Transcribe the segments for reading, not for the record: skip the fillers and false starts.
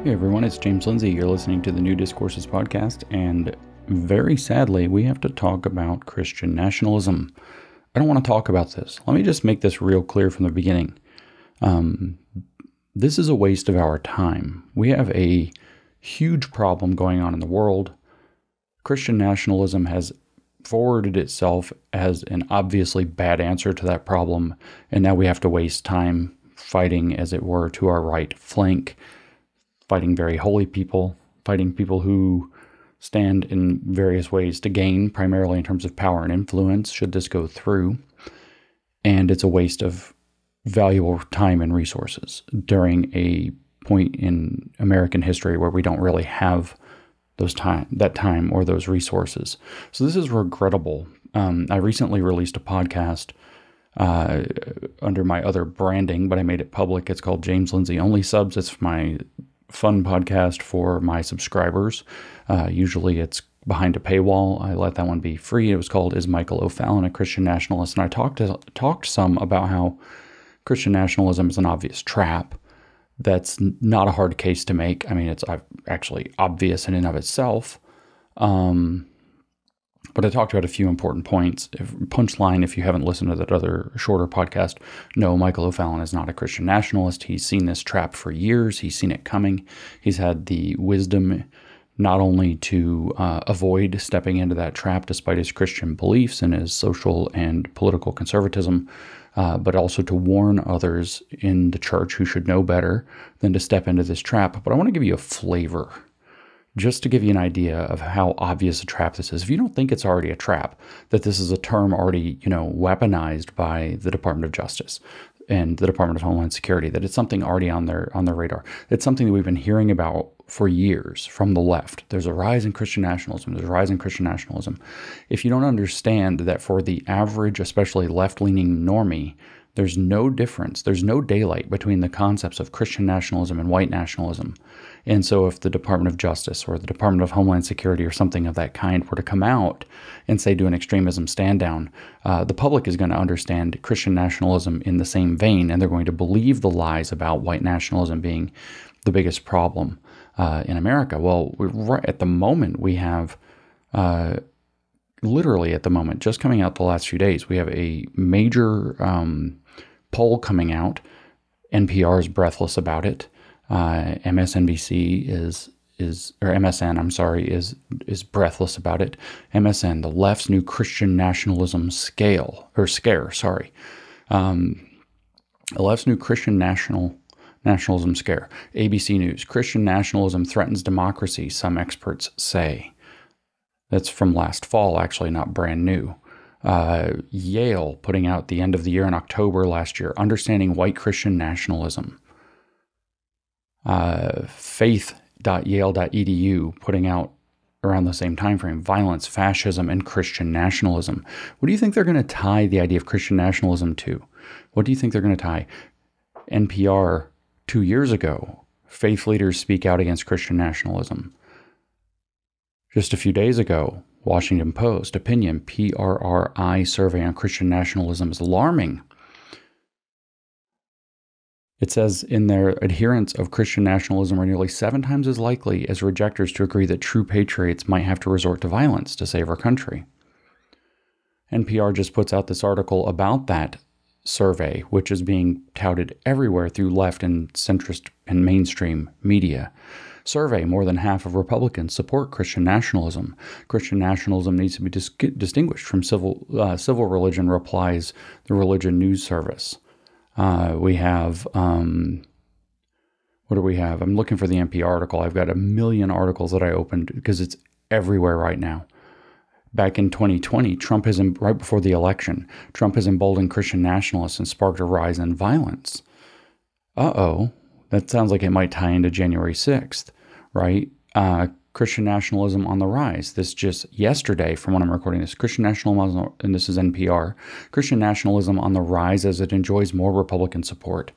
Hey everyone, it's James Lindsay. You're listening to the new Discourses podcast, and very sadly, we have to talk about Christian nationalism. I don't want to talk about this. Let me just make this real clear from the beginning. This is a waste of our time. We have a huge problem going on in the world. Christian nationalism has forwarded itself as an obviously bad answer to that problem, and now we have to waste time fighting, as it were, to our right flank, fighting very holy people, fighting people who stand in various ways to gain, primarily in terms of power and influence, should this go through. And it's a waste of valuable time and resources during a point in American history where we don't really have that time or those resources. So this is regrettable. I recently released a podcast under my other branding, but I made it public. It's called James Lindsay Only Subs. It's my fun podcast for my subscribers. Usually it's behind a paywall. I let that one be free. It was called Is Michael O'Fallon a Christian Nationalist? And I talked some about how Christian nationalism is an obvious trap. That's not a hard case to make. I mean, it's actually obvious in and of itself. But I talked about a few important points. Punchline, if you haven't listened to that other shorter podcast, no, Michael O'Fallon is not a Christian nationalist. He's seen this trap for years. He's seen it coming. He's had the wisdom not only to avoid stepping into that trap despite his Christian beliefs and his social and political conservatism, but also to warn others in the church who should know better than to step into this trap. But I want to give you a flavor, just to give you an idea of how obvious a trap this is. If you don't think it's already a trap, that this is a term already, weaponized by the Department of Justice and the Department of Homeland Security, that it's something already on their radar. It's something that we've been hearing about for years from the left. There's a rise in Christian nationalism. There's a rise in Christian nationalism. If you don't understand that for the average, especially left-leaning normie, there's no difference. There's no daylight between the concepts of Christian nationalism and white nationalism. And so if the Department of Justice or the Department of Homeland Security or something of that kind were to come out and say do an extremism stand down, the public is going to understand Christian nationalism in the same vein, and they're going to believe the lies about white nationalism being the biggest problem in America. Well, at the moment we have... literally at the moment, just coming out the last few days, we have a major poll coming out. NPR is breathless about it. MSNBC is breathless about it. MSN, the left's new Christian nationalism scare. The left's new Christian nationalism scare. ABC News, Christian nationalism threatens democracy, some experts say. That's from last fall, actually, not brand new. Yale putting out the end of the year in October last year, Understanding White Christian Nationalism. Faith.yale.edu putting out around the same time frame, Violence, Fascism, and Christian Nationalism. What do you think they're going to tie the idea of Christian nationalism to? What do you think they're going to tie? NPR 2 years ago, faith leaders speak out against Christian nationalism. Just a few days ago, Washington Post, opinion, PRRI survey on Christian nationalism is alarming. It says in their adherents of Christian nationalism are nearly 7 times as likely as rejectors to agree that true patriots might have to resort to violence to save our country. NPR just puts out this article about that survey, which is being touted everywhere through left and centrist and mainstream media. Survey, more than half of Republicans support Christian nationalism. Christian nationalism needs to be distinguished from civil religion, replies the Religion News Service. We have, what do we have? I'm looking for the NPR article. I've got a million articles that I opened because it's everywhere right now. Back in 2020, right before the election, Trump has emboldened Christian nationalists and sparked a rise in violence. That sounds like it might tie into January 6th. Right? Christian nationalism on the rise. This just yesterday, from when I'm recording this, Christian nationalism, and this is NPR, Christian nationalism on the rise as it enjoys more Republican support.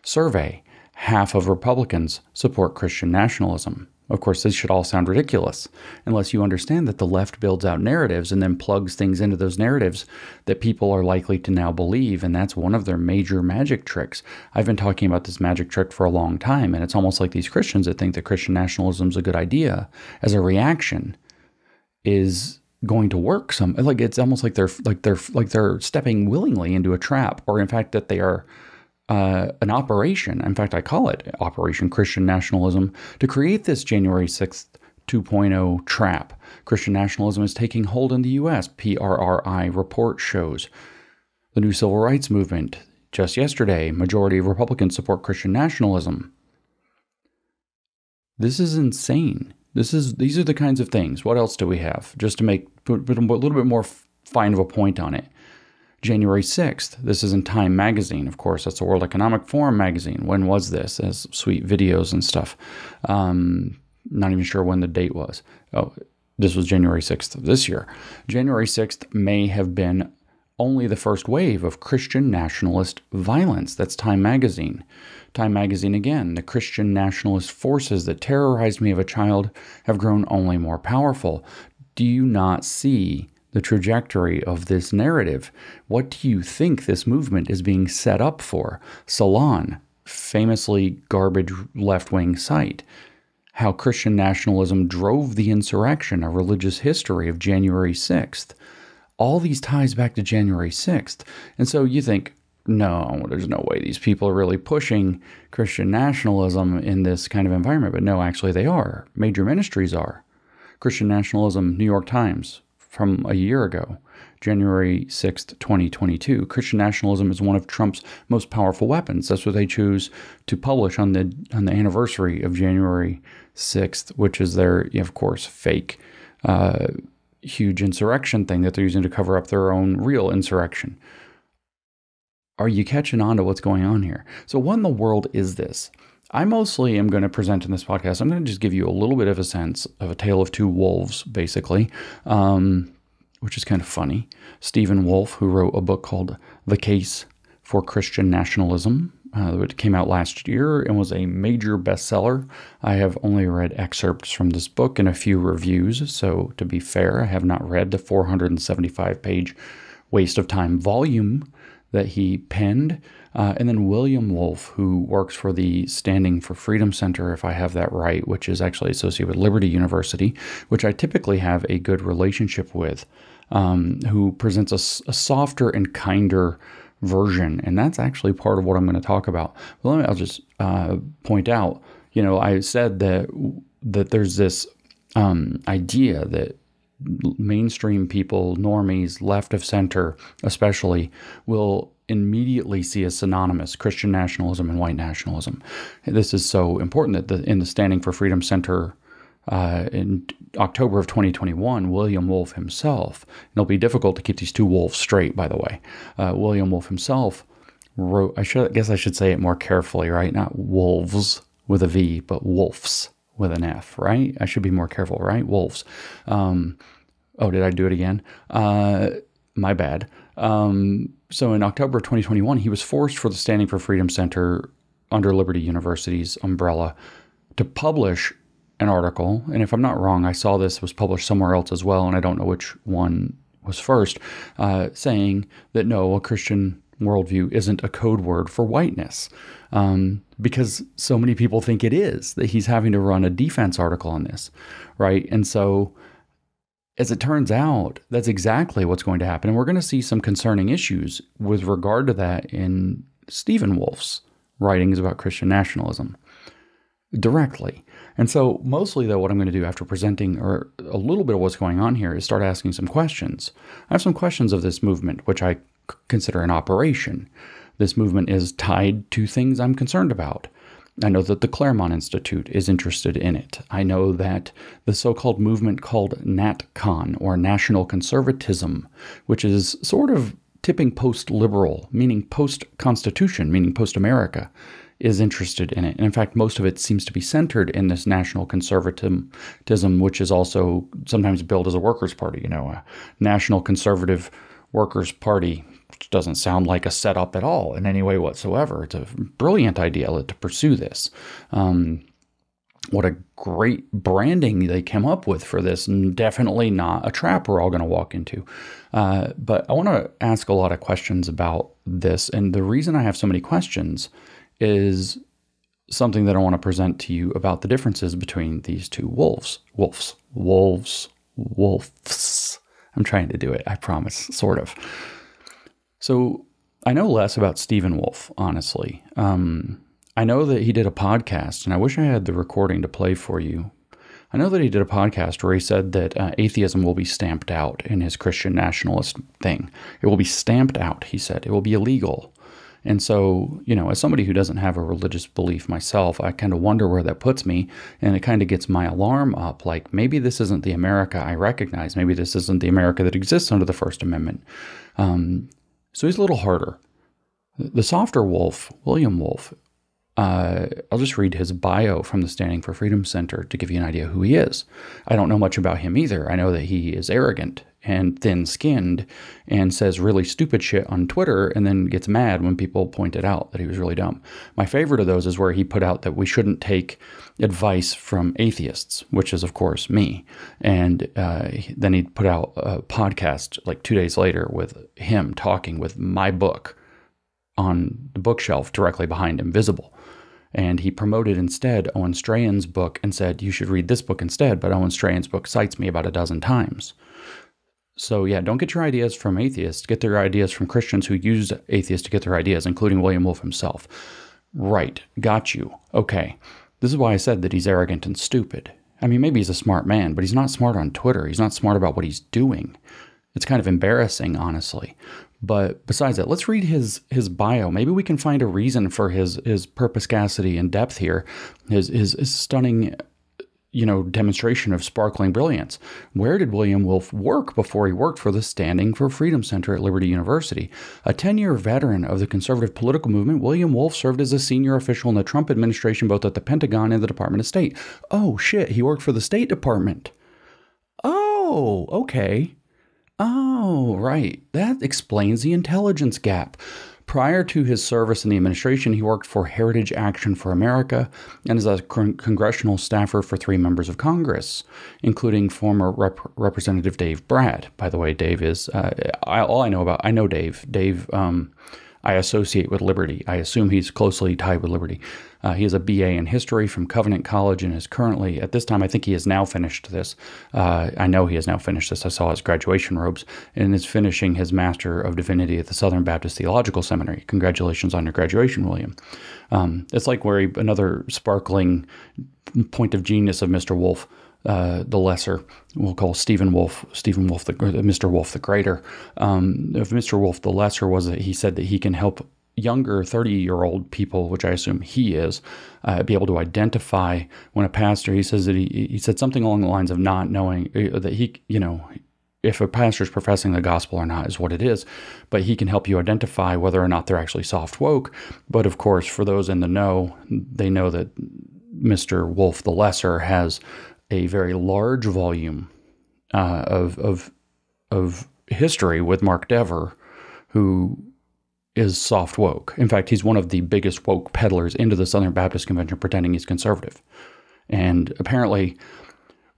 Survey, half of Republicans support Christian nationalism. Of course, this should all sound ridiculous unless you understand that the left builds out narratives and then plugs things into those narratives that people are likely to now believe. And that's one of their major magic tricks. I've been talking about this magic trick for a long time. And it's almost like these Christians that think that Christian nationalism is a good idea as a reaction is going to work. It's almost like they're stepping willingly into a trap, or in fact that they are an operation. In fact, I call it Operation Christian Nationalism to create this January 6th 2.0 trap. Christian nationalism is taking hold in the U.S., PRRI report shows. The new civil rights movement, just yesterday, majority of Republicans support Christian nationalism. This is insane. These are the kinds of things. What else do we have? Just to put a little bit more fine of a point on it. January 6th, this is in Time magazine, of course. That's the World Economic Forum magazine. When was this? It has sweet videos and stuff. Not even sure when the date was. Oh, this was January 6th of this year. January 6th may have been only the first wave of Christian nationalist violence. That's Time magazine. Time magazine again. The Christian nationalist forces that terrorized me as a child have grown only more powerful. Do you not see the trajectory of this narrative? What do you think this movement is being set up for? Salon, famously garbage left-wing site. How Christian nationalism drove the insurrection, a religious history of January 6th. All these ties back to January 6th. And so you think, no, there's no way these people are really pushing Christian nationalism in this kind of environment. But no, actually they are. Major ministries are. Christian nationalism, New York Times, from a year ago, January 6th, 2022. Christian nationalism is one of Trump's most powerful weapons. That's what they choose to publish on the anniversary of January 6th, which is their, of course, fake, huge insurrection thing that they're using to cover up their own real insurrection. Are you catching on to what's going on here? So what in the world is this? I mostly am going to present in this podcast. I'm going to just give you a little bit of a sense of a tale of two wolves, basically, which is kind of funny. Stephen Wolfe, who wrote a book called The Case for Christian Nationalism, which came out last year and was a major bestseller. I have only read excerpts from this book and a few reviews. So to be fair, I have not read the 475-page waste of time volume that he penned. And then William Wolfe, who works for the Standing for Freedom Center, if I have that right, which is actually associated with Liberty University, which I typically have a good relationship with, who presents a softer and kinder version. And that's actually part of what I'm going to talk about. Well, I'll just point out, I said that there's this idea that mainstream people, normies, left of center especially, will immediately see as synonymous Christian nationalism and white nationalism. This is so important that in the Standing for Freedom Center in October of 2021, William Wolfe himself, and it'll be difficult to keep these two wolves straight, by the way, William Wolfe himself wrote, I guess I should say it more carefully, right? Not wolves with a V, but wolves with an F, right? I should be more careful, right? Wolves. Oh, did I do it again? My bad. So in October of 2021, he was forced for the Standing for Freedom Center under Liberty University's umbrella to publish an article. And if I'm not wrong, I saw this was published somewhere else as well, and I don't know which one was first, saying that no, a Christian worldview isn't a code word for whiteness, because so many people think it is, that he's having to run a defense article on this, right? And so as it turns out, that's exactly what's going to happen. And we're going to see some concerning issues with regard to that in Stephen Wolfe's writings about Christian nationalism directly. And so mostly, though, what I'm going to do after presenting or a little bit of what's going on here is start asking some questions. I have some questions of this movement, which I consider an operation. This movement is tied to things I'm concerned about. I know that the Claremont Institute is interested in it. I know that the so-called movement called NatCon, or National Conservatism, which is sort of tipping post-liberal, meaning post-Constitution, meaning post-America, is interested in it. And in fact, most of it seems to be centered in this national conservatism, which is also sometimes billed as a workers' party, a National Conservative Workers' Party, which doesn't sound like a setup at all in any way whatsoever. It's a brilliant idea to pursue this. What a great branding they came up with for this. And definitely not a trap we're all going to walk into. But I want to ask a lot of questions about this. And the reason I have so many questions is something that I want to present to you about the differences between these two wolves. Wolves. I'm trying to do it, I promise, sort of. So I know less about Stephen Wolfe, honestly. I know that he did a podcast, and I wish I had the recording to play for you. I know that he did a podcast where he said that atheism will be stamped out in his Christian nationalist thing. It will be stamped out, he said. It will be illegal. And so, as somebody who doesn't have a religious belief myself, I kind of wonder where that puts me, and it kind of gets my alarm up, like maybe this isn't the America I recognize. Maybe this isn't the America that exists under the First Amendment. So he's a little harder. The softer wolf, William Wolfe, I'll just read his bio from the Standing for Freedom Center to give you an idea who he is. I don't know much about him either. I know that he is arrogant and thin-skinned and says really stupid shit on Twitter and then gets mad when people point it out that he was really dumb. My favorite of those is where he put out that we shouldn't take advice from atheists, which is, of course, me. And then he put out a podcast like 2 days later with him talking with my book on the bookshelf directly behind him, visible. And he promoted instead Owen Strahan's book and said, you should read this book instead. But Owen Strahan's book cites me about a dozen times. So yeah, don't get your ideas from atheists. Get their ideas from Christians who use atheists to get their ideas, including William Wolfe himself. Right. Got you. Okay. This is why I said that he's arrogant and stupid. I mean, maybe he's a smart man, but he's not smart on Twitter. He's not smart about what he's doing. It's kind of embarrassing, honestly. But besides that, let's read his bio. Maybe we can find a reason for his perspicacity and depth here, his stunning, demonstration of sparkling brilliance. Where did William Wolfe work before he worked for the Standing for Freedom Center at Liberty University? A 10-year veteran of the conservative political movement, William Wolfe served as a senior official in the Trump administration, both at the Pentagon and the Department of State. Oh, shit, he worked for the State Department. Oh, okay. Oh, right. That explains the intelligence gap. Prior to his service in the administration, he worked for Heritage Action for America and as a congressional staffer for 3 members of Congress, including former Representative Dave Brad. By the way, Dave is, I know Dave. Dave, I associate with Liberty. I assume he's closely tied with Liberty. He has a BA in history from Covenant College and is currently, at this time, I think he has now finished this. I know he has now finished this. I saw his graduation robes, and is finishing his Master of Divinity at the Southern Baptist Theological Seminary. Congratulations on your graduation, William. It's like where another sparkling point of genius of Mr. Wolfe, the lesser, we'll call Stephen Wolfe, Mr. Wolfe the greater. Of Mr. Wolfe the lesser was that he said that he can help younger 30-year-old people, which I assume he is, be able to identify when a pastor, he says that he said something along the lines of not knowing that if a pastor is professing the gospel or not is what it is, but he can help you identify whether or not they're actually soft woke. But of course, for those in the know, they know that Mr. Wolfe the lesser has a very large volume of history with Mark Dever, who is soft woke. In fact, he's one of the biggest woke peddlers into the Southern Baptist Convention pretending he's conservative. And apparently,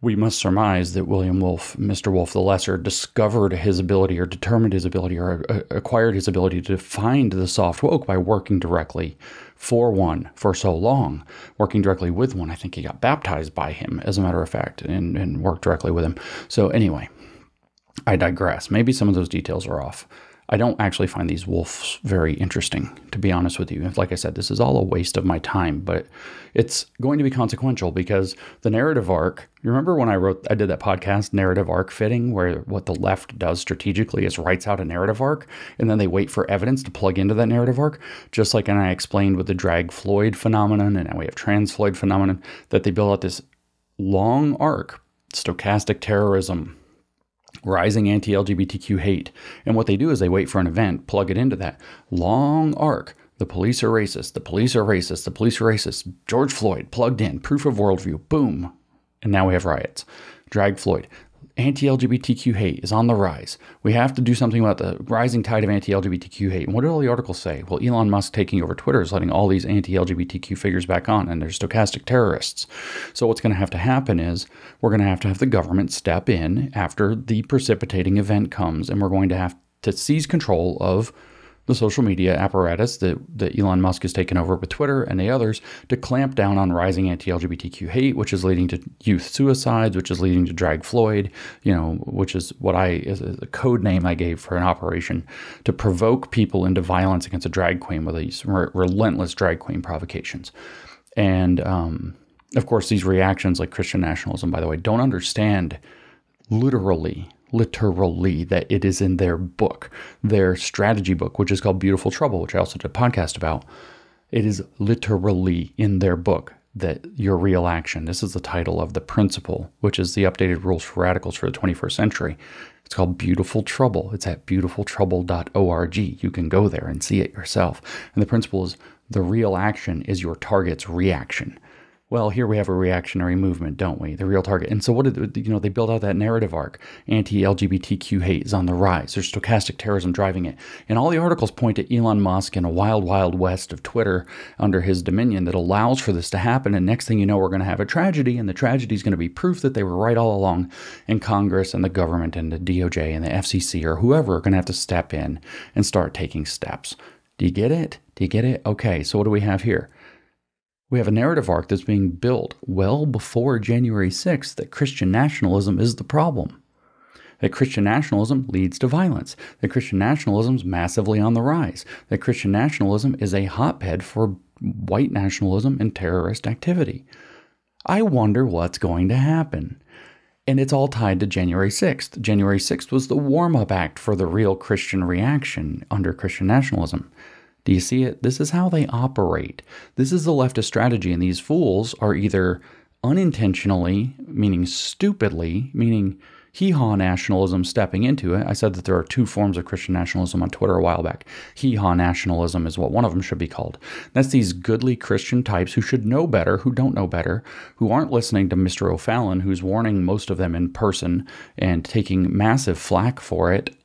we must surmise that William Wolfe, Mr. Wolfe the Lesser, discovered his ability or determined his ability or acquired his ability to find the soft woke by working directly for one for so long, working directly with one. I think he got baptized by him, as a matter of fact, and worked directly with him. So anyway, I digress. Maybe some of those details are off. I don't actually find these wolves very interesting, to be honest with you. Like I said, this is all a waste of my time, but it's going to be consequential because the narrative arc, you remember when I did that podcast, Narrative Arc Fitting, where what the left does strategically is writes out a narrative arc, and then they wait for evidence to plug into that narrative arc, just like I explained with the drag Floyd phenomenon, and now we have trans Floyd phenomenon, that they build out this long arc, stochastic terrorism, rising anti-LGBTQ hate. And what they do is they wait for an event, plug it into that long arc. The police are racist. The police are racist. The police are racist. George Floyd plugged in. Proof of worldview. Boom. And now we have riots. Drag Floyd. Anti-LGBTQ hate is on the rise. We have to do something about the rising tide of anti-LGBTQ hate. And what did all the articles say? Well, Elon Musk taking over Twitter is letting all these anti-LGBTQ figures back on, and they're stochastic terrorists. So what's going to have to happen is we're going to have the government step in after the precipitating event comes, and we're going to have to seize control of the social media apparatus that Elon Musk has taken over with Twitter and the others to clamp down on rising anti-LGBTQ hate, which is leading to youth suicides, which is leading to Drag Floyd, which is is a code name I gave for an operation to provoke people into violence against a drag queen with these relentless drag queen provocations. And of course, these reactions, like Christian nationalism, by the way, don't understand literally that it is in their book, their strategy book, which is called Beautiful Trouble, which I also did a podcast about. It is literally in their book that your real action, this is the title of the principle, which is the updated rules for radicals for the 21st century. It's called Beautiful Trouble. It's at beautifultrouble.org. You can go there and see it yourself. And the principle is the real action is your target's reaction. Well, here we have a reactionary movement, don't we? The real target. And so what did, they built out that narrative arc. Anti-LGBTQ hate is on the rise. There's stochastic terrorism driving it. And all the articles point to Elon Musk and a wild, wild west of Twitter under his dominion that allows for this to happen. And next thing you know, we're going to have a tragedy. And the tragedy is going to be proof that they were right all along. And Congress and the government and the DOJ and the FCC or whoever are going to have to step in and start taking steps. Do you get it? Okay, so what do we have here? We have a narrative arc that's being built well before January 6th that Christian nationalism is the problem. That Christian nationalism leads to violence. That Christian nationalism is massively on the rise. That Christian nationalism is a hotbed for white nationalism and terrorist activity. I wonder what's going to happen. And it's all tied to January 6th. January 6th was the warm-up act for the real Christian reaction under Christian nationalism. Do you see it? This is how they operate. This is the leftist strategy, and these fools are either unintentionally, meaning stupidly, meaning hee-haw nationalism stepping into it. I said that there are two forms of Christian nationalism on Twitter a while back. Hee-haw nationalism is what one of them should be called. That's these goodly Christian types who should know better, who don't know better, who aren't listening to Mr. O'Fallon, who's warning most of them in person and taking massive flack for it,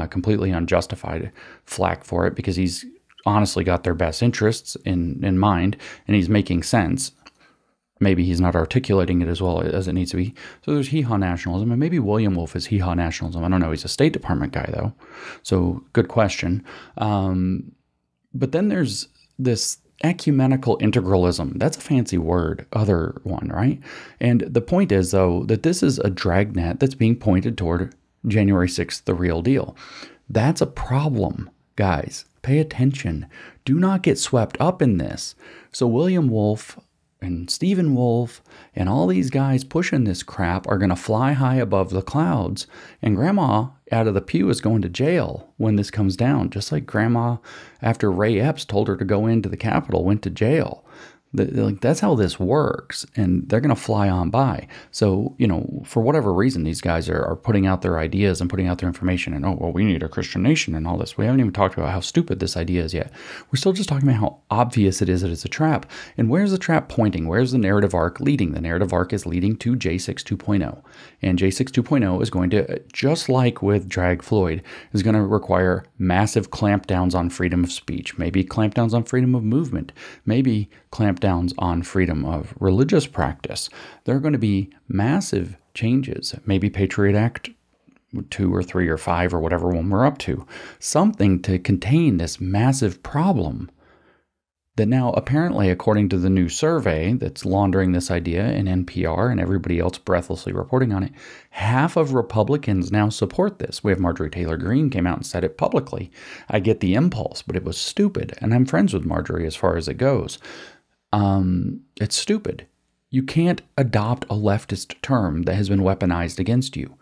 completely unjustified flack for it, because he's honestly got their best interests in mind, and he's making sense. Maybe he's not articulating it as well as it needs to be. So there's hee-haw nationalism, and maybe William Wolf is hee-haw nationalism. I don't know. He's a State Department guy, though. So good question. But then there's this ecumenical integralism. That's a fancy word, other one, right? And the point is, though, that this is a dragnet that's being pointed toward January 6th, the real deal. That's a problem, guys. Pay attention. Do not get swept up in this. So William Wolf and Stephen Wolf and all these guys pushing this crap are going to fly high above the clouds. And Grandma out of the pew is going to jail when this comes down. Just like Grandma, after Ray Epps told her to go into the Capitol, went to jail. That's how this works, and they're going to fly on by. So, for whatever reason, these guys are putting out their ideas and putting out their information, and, we need a Christian nation and all this. We haven't even talked about how stupid this idea is yet. We're still just talking about how obvious it is that it's a trap. And where's the trap pointing? Where's the narrative arc leading? The narrative arc is leading to J6 2.0. And J6 2.0 is going to, just like with Drag Floyd, is going to require massive clampdowns on freedom of speech, maybe clampdowns on freedom of movement, maybe clampdowns on freedom of religious practice. There are going to be massive changes, maybe Patriot Act 2 or 3 or 5 or whatever one we're up to, something to contain this massive problem that now apparently, according to the new survey that's laundering this idea in NPR and everybody else breathlessly reporting on it, half of Republicans now support this. We have Marjorie Taylor Greene came out and said it publicly. I get the impulse, but it was stupid. And I'm friends with Marjorie as far as it goes. It's stupid. You can't adopt a leftist term that has been weaponized against you.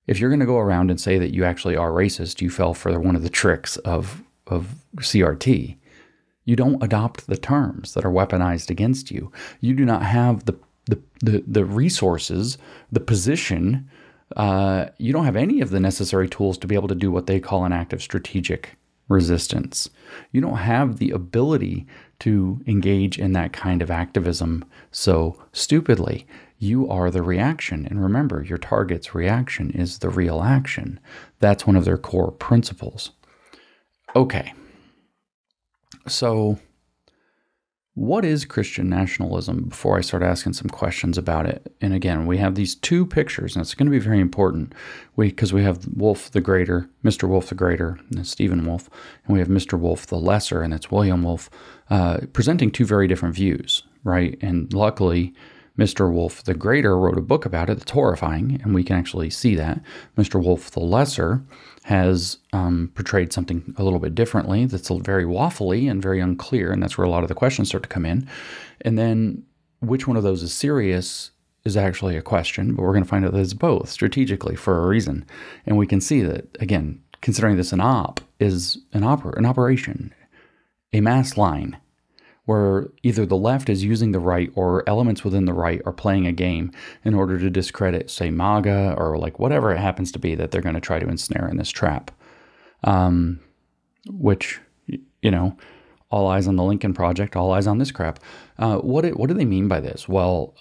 If you're going to go around and say that you actually are racist, you fell for one of the tricks of CRT. You don't adopt the terms that are weaponized against you. You do not have the resources, the position. You don't have any of the necessary tools to be able to do what they call an act of strategic resistance. You don't have the ability to engage in that kind of activism so stupidly. You are the reaction. And remember, your target's reaction is the real action. That's one of their core principles. Okay. So what is Christian nationalism before I start asking some questions about it? And again, we have these two pictures, and it's going to be very important because we have Wolfe the Greater, Mr. Wolfe the Greater, and Stephen Wolfe, and we have Mr. Wolfe the Lesser, and it's William Wolfe, presenting two very different views, right? And luckily, Mr. Wolfe the Greater wrote a book about it that's horrifying, and we can actually see that. Mr. Wolfe the Lesser has portrayed something a little bit differently that's very waffly and very unclear, and that's where a lot of the questions start to come in. And then which one of those is serious is actually a question, but we're going to find out that it's both strategically for a reason. And we can see that, again, considering this an op is an operation, a mass line, where either the left is using the right or elements within the right are playing a game in order to discredit, say, MAGA or like whatever it happens to be that they're going to try to ensnare in this trap. Which, you know, all eyes on the Lincoln Project, all eyes on this crap. What do they mean by this? Well,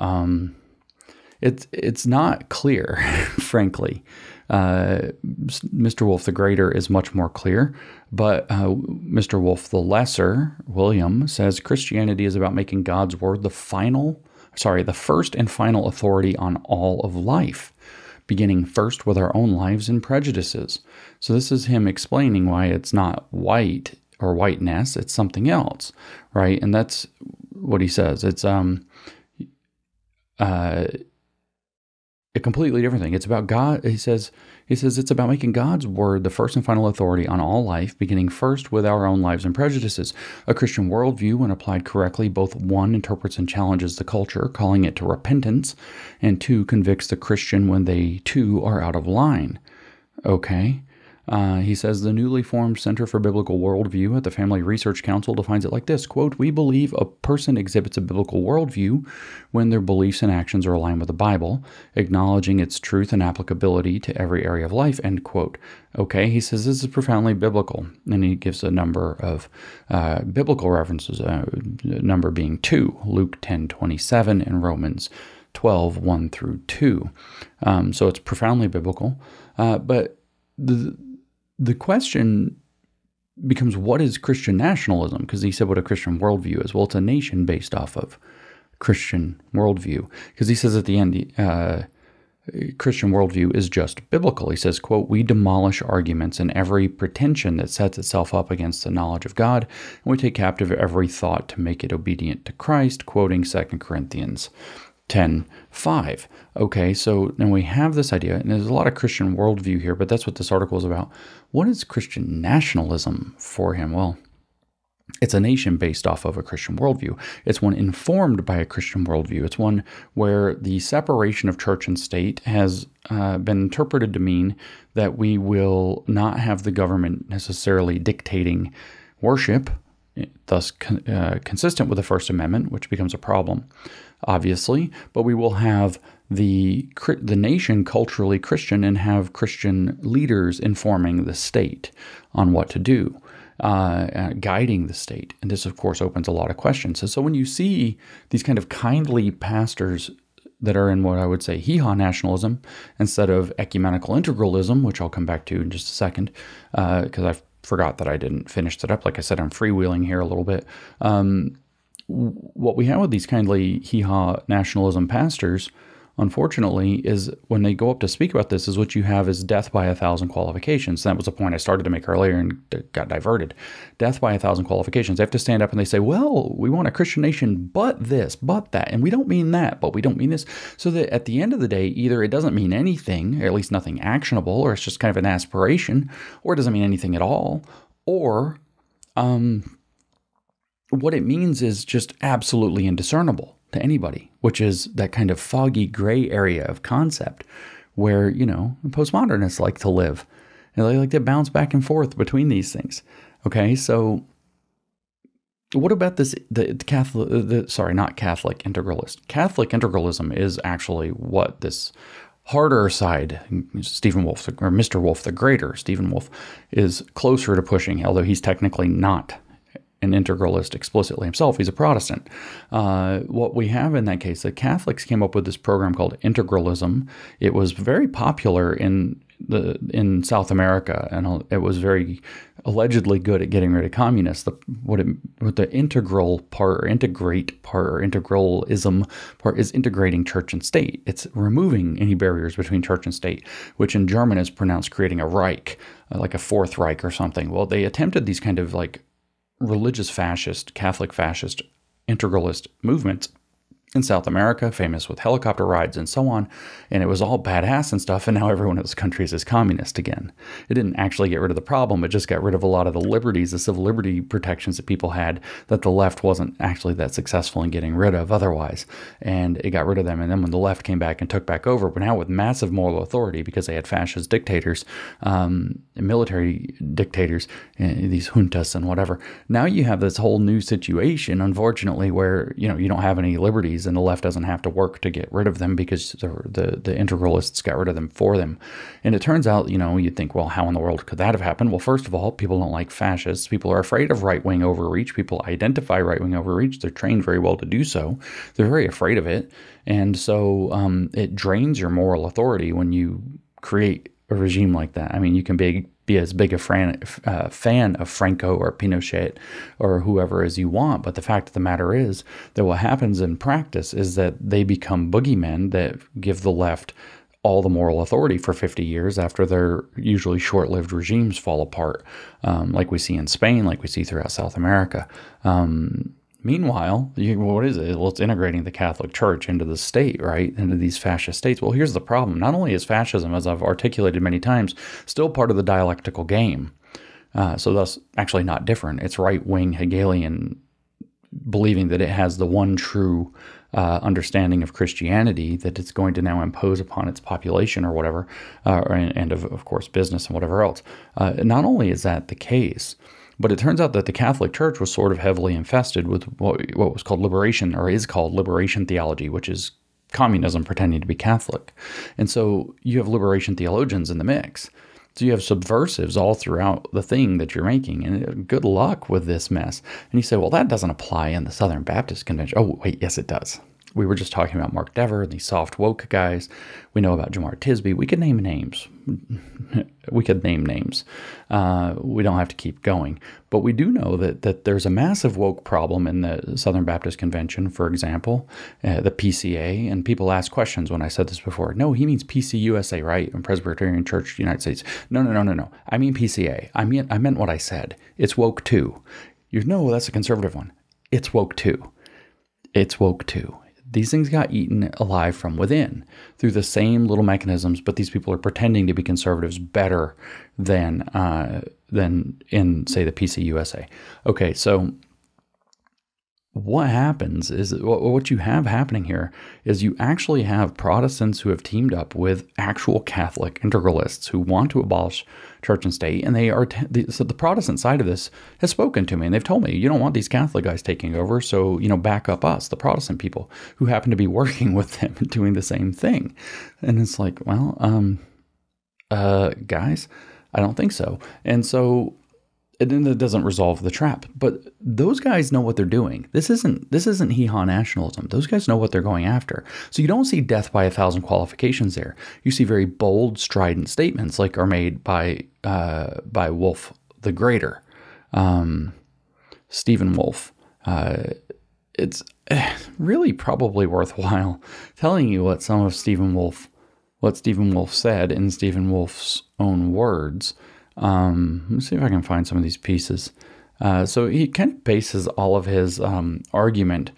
it's not clear, frankly. Mr. Wolfe the Greater is much more clear, but Mr. Wolfe the Lesser, William, says Christianity is about making God's word the first and final authority on all of life, beginning first with our own lives and prejudices. So this is him explaining why it's not white or whiteness, it's something else, right? And that's what he says. It's a completely different thing. It's about God. He says it's about making God's word the first and final authority on all life, beginning first with our own lives and prejudices. A Christian worldview, when applied correctly, both one, interprets and challenges the culture, calling it to repentance, and two, convicts the Christian when they too are out of line. Okay. He says the newly formed Center for Biblical Worldview at the Family Research Council defines it like this, quote, "We believe a person exhibits a biblical worldview when their beliefs and actions are aligned with the Bible, acknowledging its truth and applicability to every area of life," end quote. Okay, he says this is profoundly biblical, and he gives a number of biblical references, number being 2, Luke 10:27 and Romans 12:1 through 2. So it's profoundly biblical, but the question becomes, what is Christian nationalism? Because he said what a Christian worldview is. Well, it's a nation based off of Christian worldview. Because he says at the end, Christian worldview is just biblical. He says, quote, "We demolish arguments and every pretension that sets itself up against the knowledge of God, and we take captive every thought to make it obedient to Christ," quoting 2 Corinthians 10:5. Okay, so now we have this idea, and there's a lot of Christian worldview here, but that's what this article is about. What is Christian nationalism for him? Well, it's a nation based off of a Christian worldview. It's one informed by a Christian worldview. It's one where the separation of church and state has been interpreted to mean that we will not have the government necessarily dictating worship, thus consistent with the First Amendment, which becomes a problem, obviously, but we will have the nation culturally Christian and have Christian leaders informing the state on what to do, guiding the state. And this, of course, opens a lot of questions. So when you see these kind of kindly pastors that are in what I would say hee-haw nationalism instead of ecumenical integralism, which I'll come back to in just a second, because I forgot that I didn't finish that up. Like I said, I'm freewheeling here a little bit. What we have with these kindly hee-haw nationalism pastors, unfortunately, is when they go up to speak about this, is what you have is death by 1,000 qualifications. That was a point I started to make earlier and got diverted. Death by 1,000 qualifications. They have to stand up and they say, well, we want a Christian nation, but this, but that. And we don't mean that, but we don't mean this. So that at the end of the day, either it doesn't mean anything, or at least nothing actionable, or it's just kind of an aspiration, or it doesn't mean anything at all, or what it means is just absolutely indiscernible to anybody, which is that kind of foggy gray area of concept where, you know, postmodernists like to live. And they like to bounce back and forth between these things. Okay, so what about this, not Catholic integralist. Catholic integralism is actually what this harder side, Stephen Wolfe, or Mr. Wolfe the Greater, Stephen Wolfe, is closer to pushing, although he's technically not an integralist explicitly himself. He's a Protestant. What we have in that case, the Catholics came up with this program called integralism. It was very popular in South America, and it was very allegedly good at getting rid of communists. What the integral part, or integrate part, or integralism part is integrating church and state. It's removing any barriers between church and state, which in German is pronounced creating a Reich, like a Fourth Reich or something. Well, they attempted these kind of like religious fascist, Catholic fascist, integralist movements in South America, famous with helicopter rides and so on, and it was all badass and stuff, and now every one of those countries is communist again. It didn't actually get rid of the problem, it just got rid of a lot of the liberties, the civil liberty protections that people had that the left wasn't actually that successful in getting rid of otherwise, and it got rid of them. And then when the left came back and took back over, but now with massive moral authority, because they had fascist dictators, military dictators, these juntas and whatever, now you have this whole new situation, unfortunately, where you don't have any liberties, and the left doesn't have to work to get rid of them because the integralists got rid of them for them. And it turns out, you'd think, well, how in the world could that have happened? Well, first of all, people don't like fascists. People are afraid of right-wing overreach. People identify right-wing overreach. They're trained very well to do so. They're very afraid of it. And so it drains your moral authority when you create a regime like that. I mean, you can be as big a fan of Franco or Pinochet or whoever as you want, but the fact of the matter is that what happens in practice is that they become boogeymen that give the left all the moral authority for 50 years after their usually short-lived regimes fall apart, like we see in Spain, like we see throughout South America. Meanwhile, what is it? Well, it's integrating the Catholic Church into the state, right? Into these fascist states. Well, here's the problem. Not only is fascism, as I've articulated many times, still part of the dialectical game, so thus actually not different. It's right-wing Hegelian believing that it has the one true understanding of Christianity that it's going to now impose upon its population or whatever, and of course business and whatever else. Not only is that the case, but it turns out that the Catholic Church was sort of heavily infested with what was called liberation, or is called liberation theology, which is communism pretending to be Catholic. And so you have liberation theologians in the mix. So you have subversives all throughout the thing that you're making, and good luck with this mess. And you say, well, that doesn't apply in the Southern Baptist Convention. Oh, wait, yes, it does. We were just talking about Mark Dever and these soft woke guys. We know about Jamar Tisby. We could name names. We don't have to keep going. But we do know that there's a massive woke problem in the Southern Baptist Convention, for example, the PCA. And people ask questions when I said this before. No, he means PCUSA, right? And Presbyterian Church of the United States. No. I mean PCA. I meant what I said. It's woke too. No, that's a conservative one. It's woke too. It's woke too. These things got eaten alive from within through the same little mechanisms, but these people are pretending to be conservatives better than in, say, the PCUSA. Okay, so what happens is, what you have happening here is you actually have Protestants who have teamed up with actual Catholic integralists who want to abolish church and state, and they are so the Protestant side of this has spoken to me, and they've told me, you don't want these Catholic guys taking over, so back up us, the Protestant people, who happen to be working with them and doing the same thing. And it's like, well, guys, I don't think so. And so then it doesn't resolve the trap. But those guys know what they're doing. This isn't hee-haw nationalism. Those guys know what they're going after. So you don't see death by 1,000 qualifications there. You see very bold, strident statements like are made by Wolf the Greater, Stephen Wolf. It's really probably worthwhile telling you what Stephen Wolf said in Stephen Wolf's own words. Let me see if I can find some of these pieces. So he kind of bases all of his argument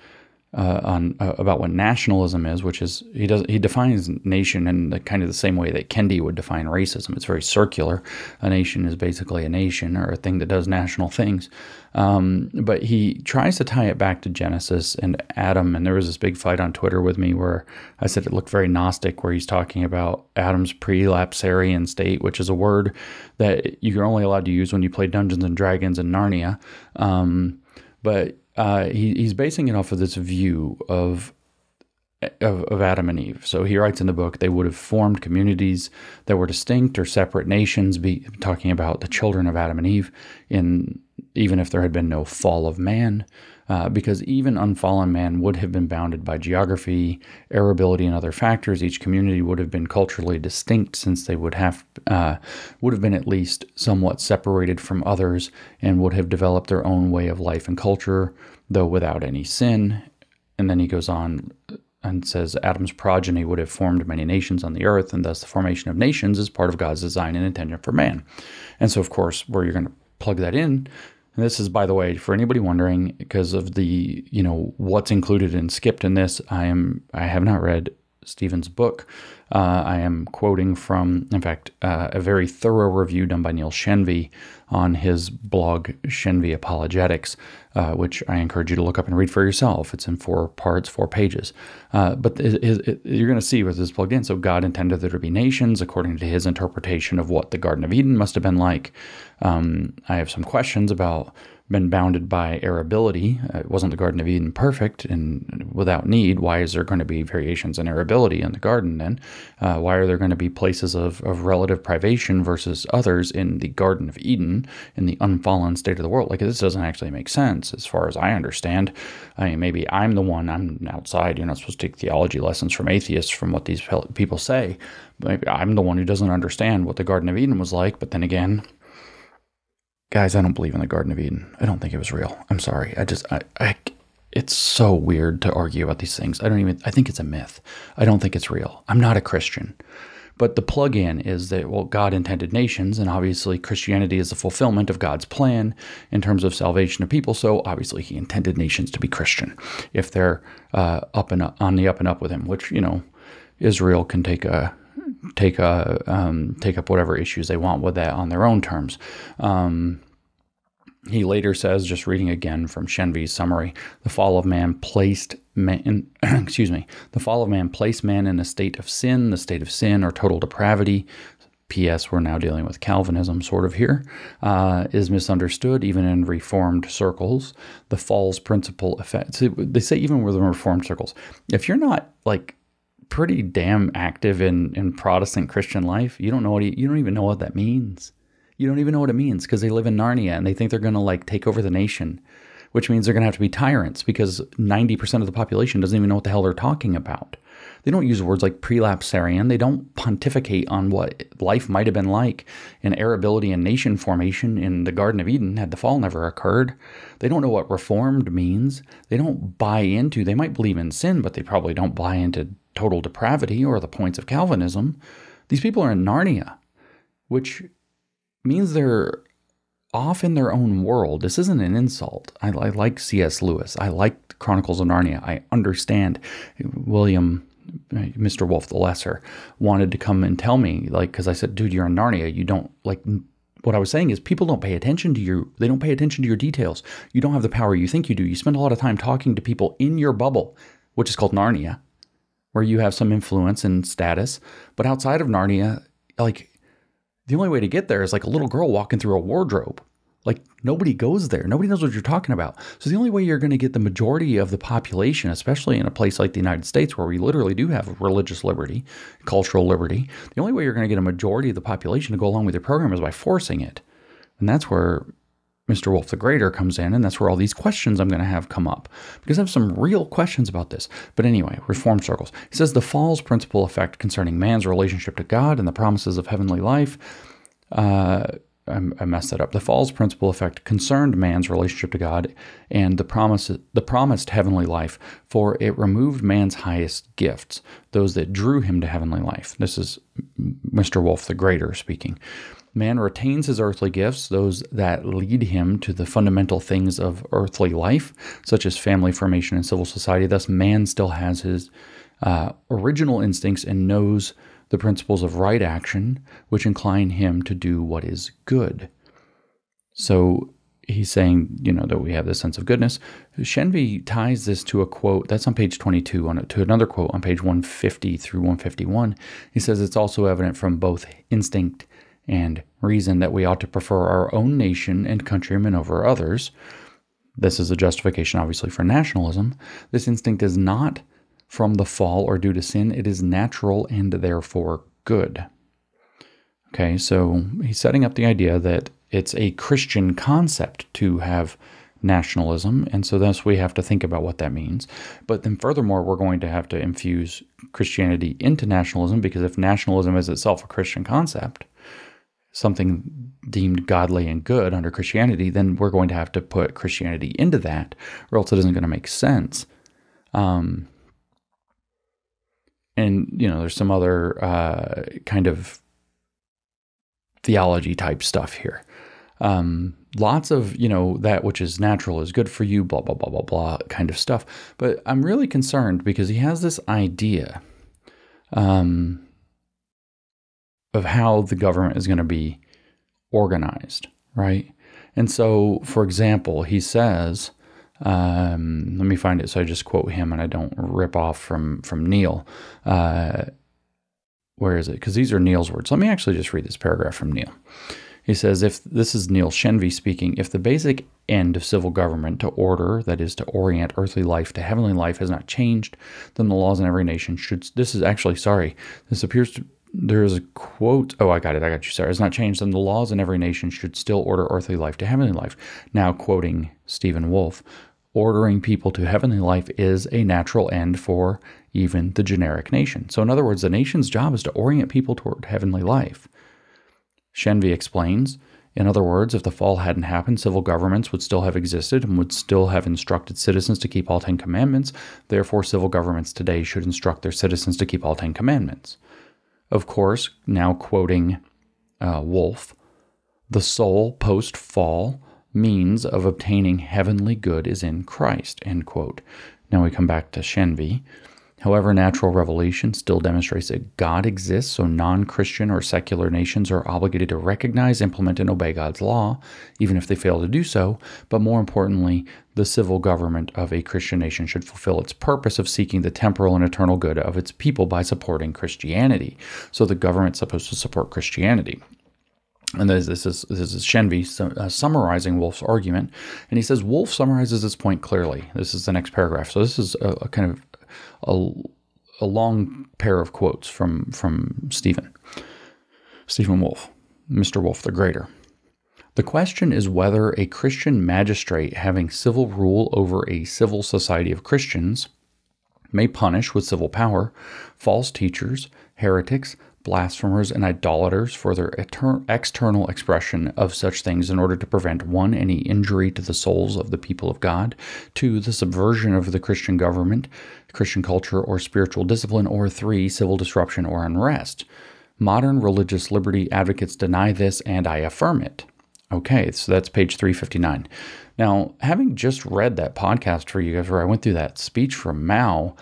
on about what nationalism is, which is he defines nation in kind of the same way that Kendi would define racism. It's very circular. A nation is basically a nation or a thing that does national things. But he tries to tie it back to Genesis and Adam. And there was this big fight on Twitter with me where I said it looked very Gnostic, where he's talking about Adam's prelapsarian state, which is a word that you're only allowed to use when you play Dungeons and Dragons in Narnia. But he's basing it off of this view of Adam and Eve. So he writes in the book, they would have formed communities that were distinct or separate nations, talking about the children of Adam and Eve in even if there had been no fall of man, because even unfallen man would have been bounded by geography, arability, and other factors. Each community would have been culturally distinct, since they would have been at least somewhat separated from others and would have developed their own way of life and culture, though without any sin. And then he goes on and says Adam's progeny would have formed many nations on the earth, and thus the formation of nations is part of God's design and intention for man. And so, of course, where you're going to plug that in, and this is, by the way, for anybody wondering, because of the, what's included and skipped in this, I have not read Stephen's book. I am quoting from, in fact, a very thorough review done by Neil Shenvi on his blog, Shenvi Apologetics, which I encourage you to look up and read for yourself. It's in 4 parts, 4 pages. But you're going to see where this is plugged in. So God intended there to be nations according to his interpretation of what the Garden of Eden must have been like. I have some questions about been bounded by arability. Wasn't the Garden of Eden perfect and without need? Why is there going to be variations in arability in the garden then? Why are there going to be places of relative privation versus others in the Garden of Eden, in the unfallen state of the world? Like, this doesn't actually make sense as far as I understand. I mean, maybe I'm outside. You're not supposed to take theology lessons from atheists, from what these people say. Maybe I'm the one who doesn't understand what the Garden of Eden was like. But then again, guys, I don't believe in the Garden of Eden. I don't think it was real. I'm sorry. It's so weird to argue about these things. I think it's a myth. I don't think it's real. I'm not a Christian. But the plug-in is that, well, God intended nations, and obviously Christianity is the fulfillment of God's plan in terms of salvation of people. So obviously he intended nations to be Christian if they're on the up and up with him, which, Israel can take up whatever issues they want with that on their own terms. He later says, just reading again from Shenvi's summary, the fall of man placed man in a state of sin. The state of sin, or total depravity, P.S. we're now dealing with Calvinism sort of here, is misunderstood even in Reformed circles. The fall's principal effect. See, they say even within Reformed circles, if you're not like pretty damn active in Protestant Christian life, you don't even know what that means. You don't even know what it means, because they live in Narnia and they think they're going to take over the nation, which means they're going to have to be tyrants, because 90% of the population doesn't even know what the hell they're talking about. They don't use words like prelapsarian. They don't pontificate on what life might have been like in arability and nation formation in the Garden of Eden had the fall never occurred. They don't know what reformed means. They don't buy into, they might believe in sin, but they probably don't buy into total depravity or the points of Calvinism. These people are in Narnia, which means they're off in their own world. This isn't an insult. I like C.S. Lewis. I like Chronicles of Narnia. I understand William, Mr. Wolf the Lesser, wanted to come and tell me, because I said, dude, you're in Narnia. You don't, what I was saying is people don't pay attention to you. They don't pay attention to your details. You don't have the power you think you do. You spend a lot of time talking to people in your bubble, which is called Narnia, where you have some influence and status. But outside of Narnia, the only way to get there is like a little girl walking through a wardrobe. Nobody goes there. Nobody knows what you're talking about. So the only way you're going to get the majority of the population, especially in a place like the United States, where we literally do have religious liberty, cultural liberty, the only way you're going to get a majority of the population to go along with your program is by forcing it. And that's where Mr. Wolf the Greater comes in, and that's where all these questions I'm going to have come up, because I have some real questions about this. But anyway, Reformed circles. He says the fall's principal effect concerning man's relationship to God and the promises of heavenly life. I messed that up. The fall's principal effect concerned man's relationship to God and the promised heavenly life, for it removed man's highest gifts, those that drew him to heavenly life. This is Mr. Wolf the Greater speaking. Man retains his earthly gifts, those that lead him to the fundamental things of earthly life, such as family formation and civil society. Thus, man still has his original instincts and knows the principles of right action, which incline him to do what is good. So he's saying, that we have this sense of goodness. Shenvi ties this to a quote, that's on page 22, to another quote on page 150 through 151. He says it's also evident from both instinct and reason that we ought to prefer our own nation and countrymen over others. This is a justification, obviously, for nationalism. This instinct is not from the fall or due to sin. It is natural and therefore good. Okay, so he's setting up the idea that it's a Christian concept to have nationalism, and so thus we have to think about what that means. But then furthermore, we're going to have to infuse Christianity into nationalism, because if nationalism is itself a Christian concept, something deemed godly and good under Christianity, then we're going to have to put Christianity into that, or else it isn't going to make sense. And, there's some other kind of theology type stuff here. Lots of, that which is natural is good for you, blah, blah, blah, blah, blah kind of stuff. But I'm really concerned because he has this idea of how the government is going to be organized, right? And so, for example, he says, let me find it so I just quote him and I don't rip off from Neil. Where is it? Because these are Neil's words. Let me actually just read this paragraph from Neil. He says, this is Neil Shenvi speaking, if the basic end of civil government to order, that is to orient earthly life to heavenly life, has not changed, then the laws in every nation should, this appears to, there is a quote, I got you, sorry, has not changed, then the laws in every nation should still order earthly life to heavenly life. Now quoting Stephen Wolfe, ordering people to heavenly life is a natural end for even the generic nation. So in other words, the nation's job is to orient people toward heavenly life. Shenvi explains, in other words, if the fall hadn't happened, civil governments would still have existed and would still have instructed citizens to keep all 10 commandments. Therefore, civil governments today should instruct their citizens to keep all 10 commandments. Of course, now quoting Wolfe, the sole post-fall means of obtaining heavenly good is in Christ, end quote. Now we come back to Shenvi. However, natural revelation still demonstrates that God exists, so non-Christian or secular nations are obligated to recognize, implement, and obey God's law, even if they fail to do so. But more importantly, the civil government of a Christian nation should fulfill its purpose of seeking the temporal and eternal good of its people by supporting Christianity. So the government's supposed to support Christianity. And this is Shenvi summarizing Wolfe's argument. And he says, Wolfe summarizes this point clearly. This is the next paragraph. So this is a kind of a long pair of quotes from Stephen Wolfe, Mr. Wolfe the Greater. The question is whether a Christian magistrate having civil rule over a civil society of Christians may punish with civil power false teachers, heretics, blasphemers, and idolaters for their external expression of such things in order to prevent 1, any injury to the souls of the people of God, 2, the subversion of the Christian government, Christian culture, or spiritual discipline, or 3, civil disruption or unrest. Modern religious liberty advocates deny this, and I affirm it. Okay, so that's page 359. Now, having just read that podcast for you guys where I went through that speech from Mao,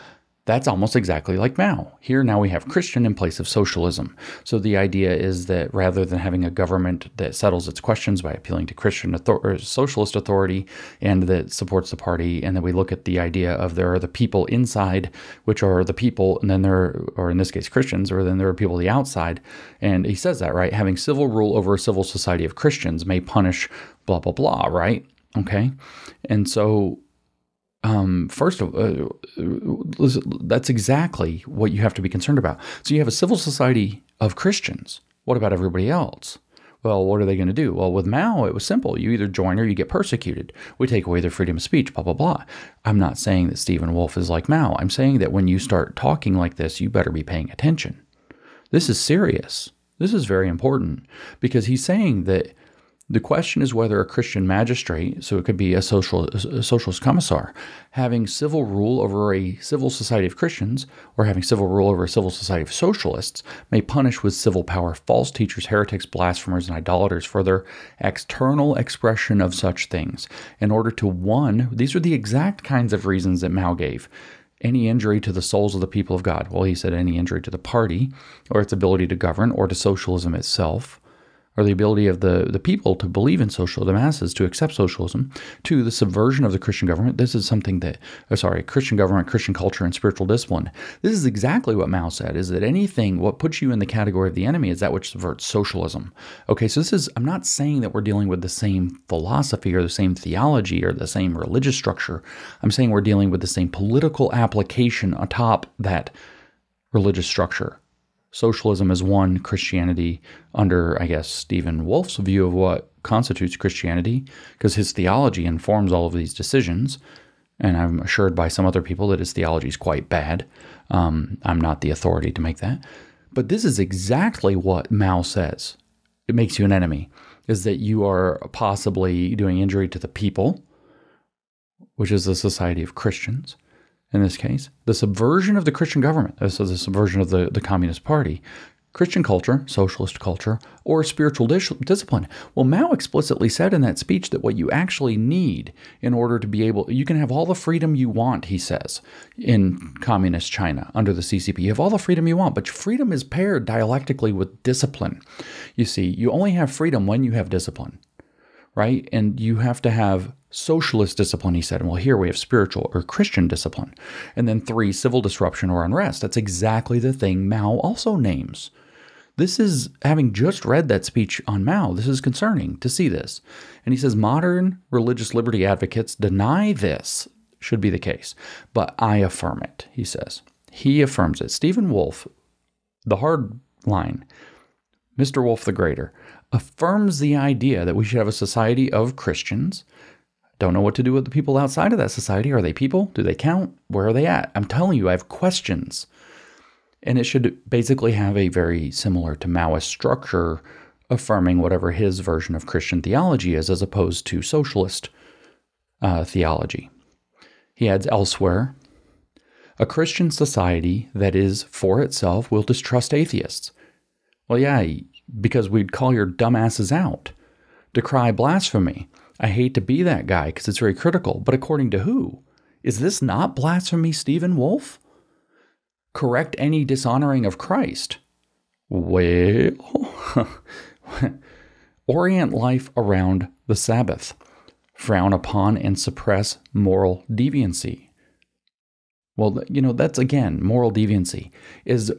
that's almost exactly like Mao. Here now we have Christian in place of socialism. So the idea is that rather than having a government that settles its questions by appealing to Christian or socialist authority and that supports the party, and then we look at the idea of there are the people inside, which are the people, and then or in this case Christians, or then there are people on the outside. And he says that, right? Having civil rule over a civil society of Christians may punish blah, blah, blah, right? Okay. And so first of all, that's exactly what you have to be concerned about. So you have a civil society of Christians. What about everybody else? Well, what are they going to do? Well, with Mao, it was simple. You either join or you get persecuted. We take away their freedom of speech, blah, blah, blah. I'm not saying that Stephen Wolfe is like Mao. I'm saying that when you start talking like this, you better be paying attention. This is serious. This is very important because he's saying that the question is whether a Christian magistrate, so it could be a socialist commissar, having civil rule over a civil society of Christians or having civil rule over a civil society of socialists may punish with civil power false teachers, heretics, blasphemers, and idolaters for their external expression of such things. In order to, 1, these are the exact kinds of reasons that Mao gave. Any injury to the souls of the people of God. Well, he said any injury to the party or its ability to govern or to socialism itself, or the ability of the people to believe in the masses to accept socialism, 2, the subversion of the Christian government. This is something that, Christian government, Christian culture, and spiritual discipline. This is exactly what Mao said, is that what puts you in the category of the enemy is that which subverts socialism. Okay, so I'm not saying that we're dealing with the same philosophy or the same theology or the same religious structure. I'm saying we're dealing with the same political application atop that religious structure. Socialism is one, Christianity, under, I guess, Stephen Wolfe's view of what constitutes Christianity, because his theology informs all of these decisions. And I'm assured by some other people that his theology is quite bad. I'm not the authority to make that. But this is exactly what Mao says. It makes you an enemy, is that you are possibly doing injury to the people, which is the society of Christians, in this case. The subversion of the Christian government, so the subversion of the Communist Party, Christian culture, socialist culture, or spiritual discipline. Well, Mao explicitly said in that speech that what you actually need in order to be able, you can have all the freedom you want, he says, in communist China under the CCP. You have all the freedom you want, but freedom is paired dialectically with discipline. You see, you only have freedom when you have discipline, right? And you have to have socialist discipline, he said. Well, here we have spiritual or Christian discipline. And then 3, civil disruption or unrest. That's exactly the thing Mao also names. This is, having just read that speech on Mao, this is concerning to see this. And he says, modern religious liberty advocates deny this should be the case, but I affirm it, he says. He affirms it. Stephen Wolfe, the hard line, Mr. Wolfe the Greater, affirms the idea that we should have a society of Christians. Don't know what to do with the people outside of that society. Are they people? Do they count? Where are they at? I'm telling you, I have questions. And it should basically have a very similar to Maoist structure, affirming whatever his version of Christian theology is, as opposed to socialist theology. He adds elsewhere, a Christian society that is for itself will distrust atheists. Well, yeah, because we'd call your dumbasses out, decry blasphemy. I hate to be that guy because it's very critical, but according to who? Is this not blasphemy, Stephen Wolfe? Correct any dishonoring of Christ. Well, orient life around the Sabbath. Frown upon and suppress moral deviancy. Well, that's again, moral deviancy is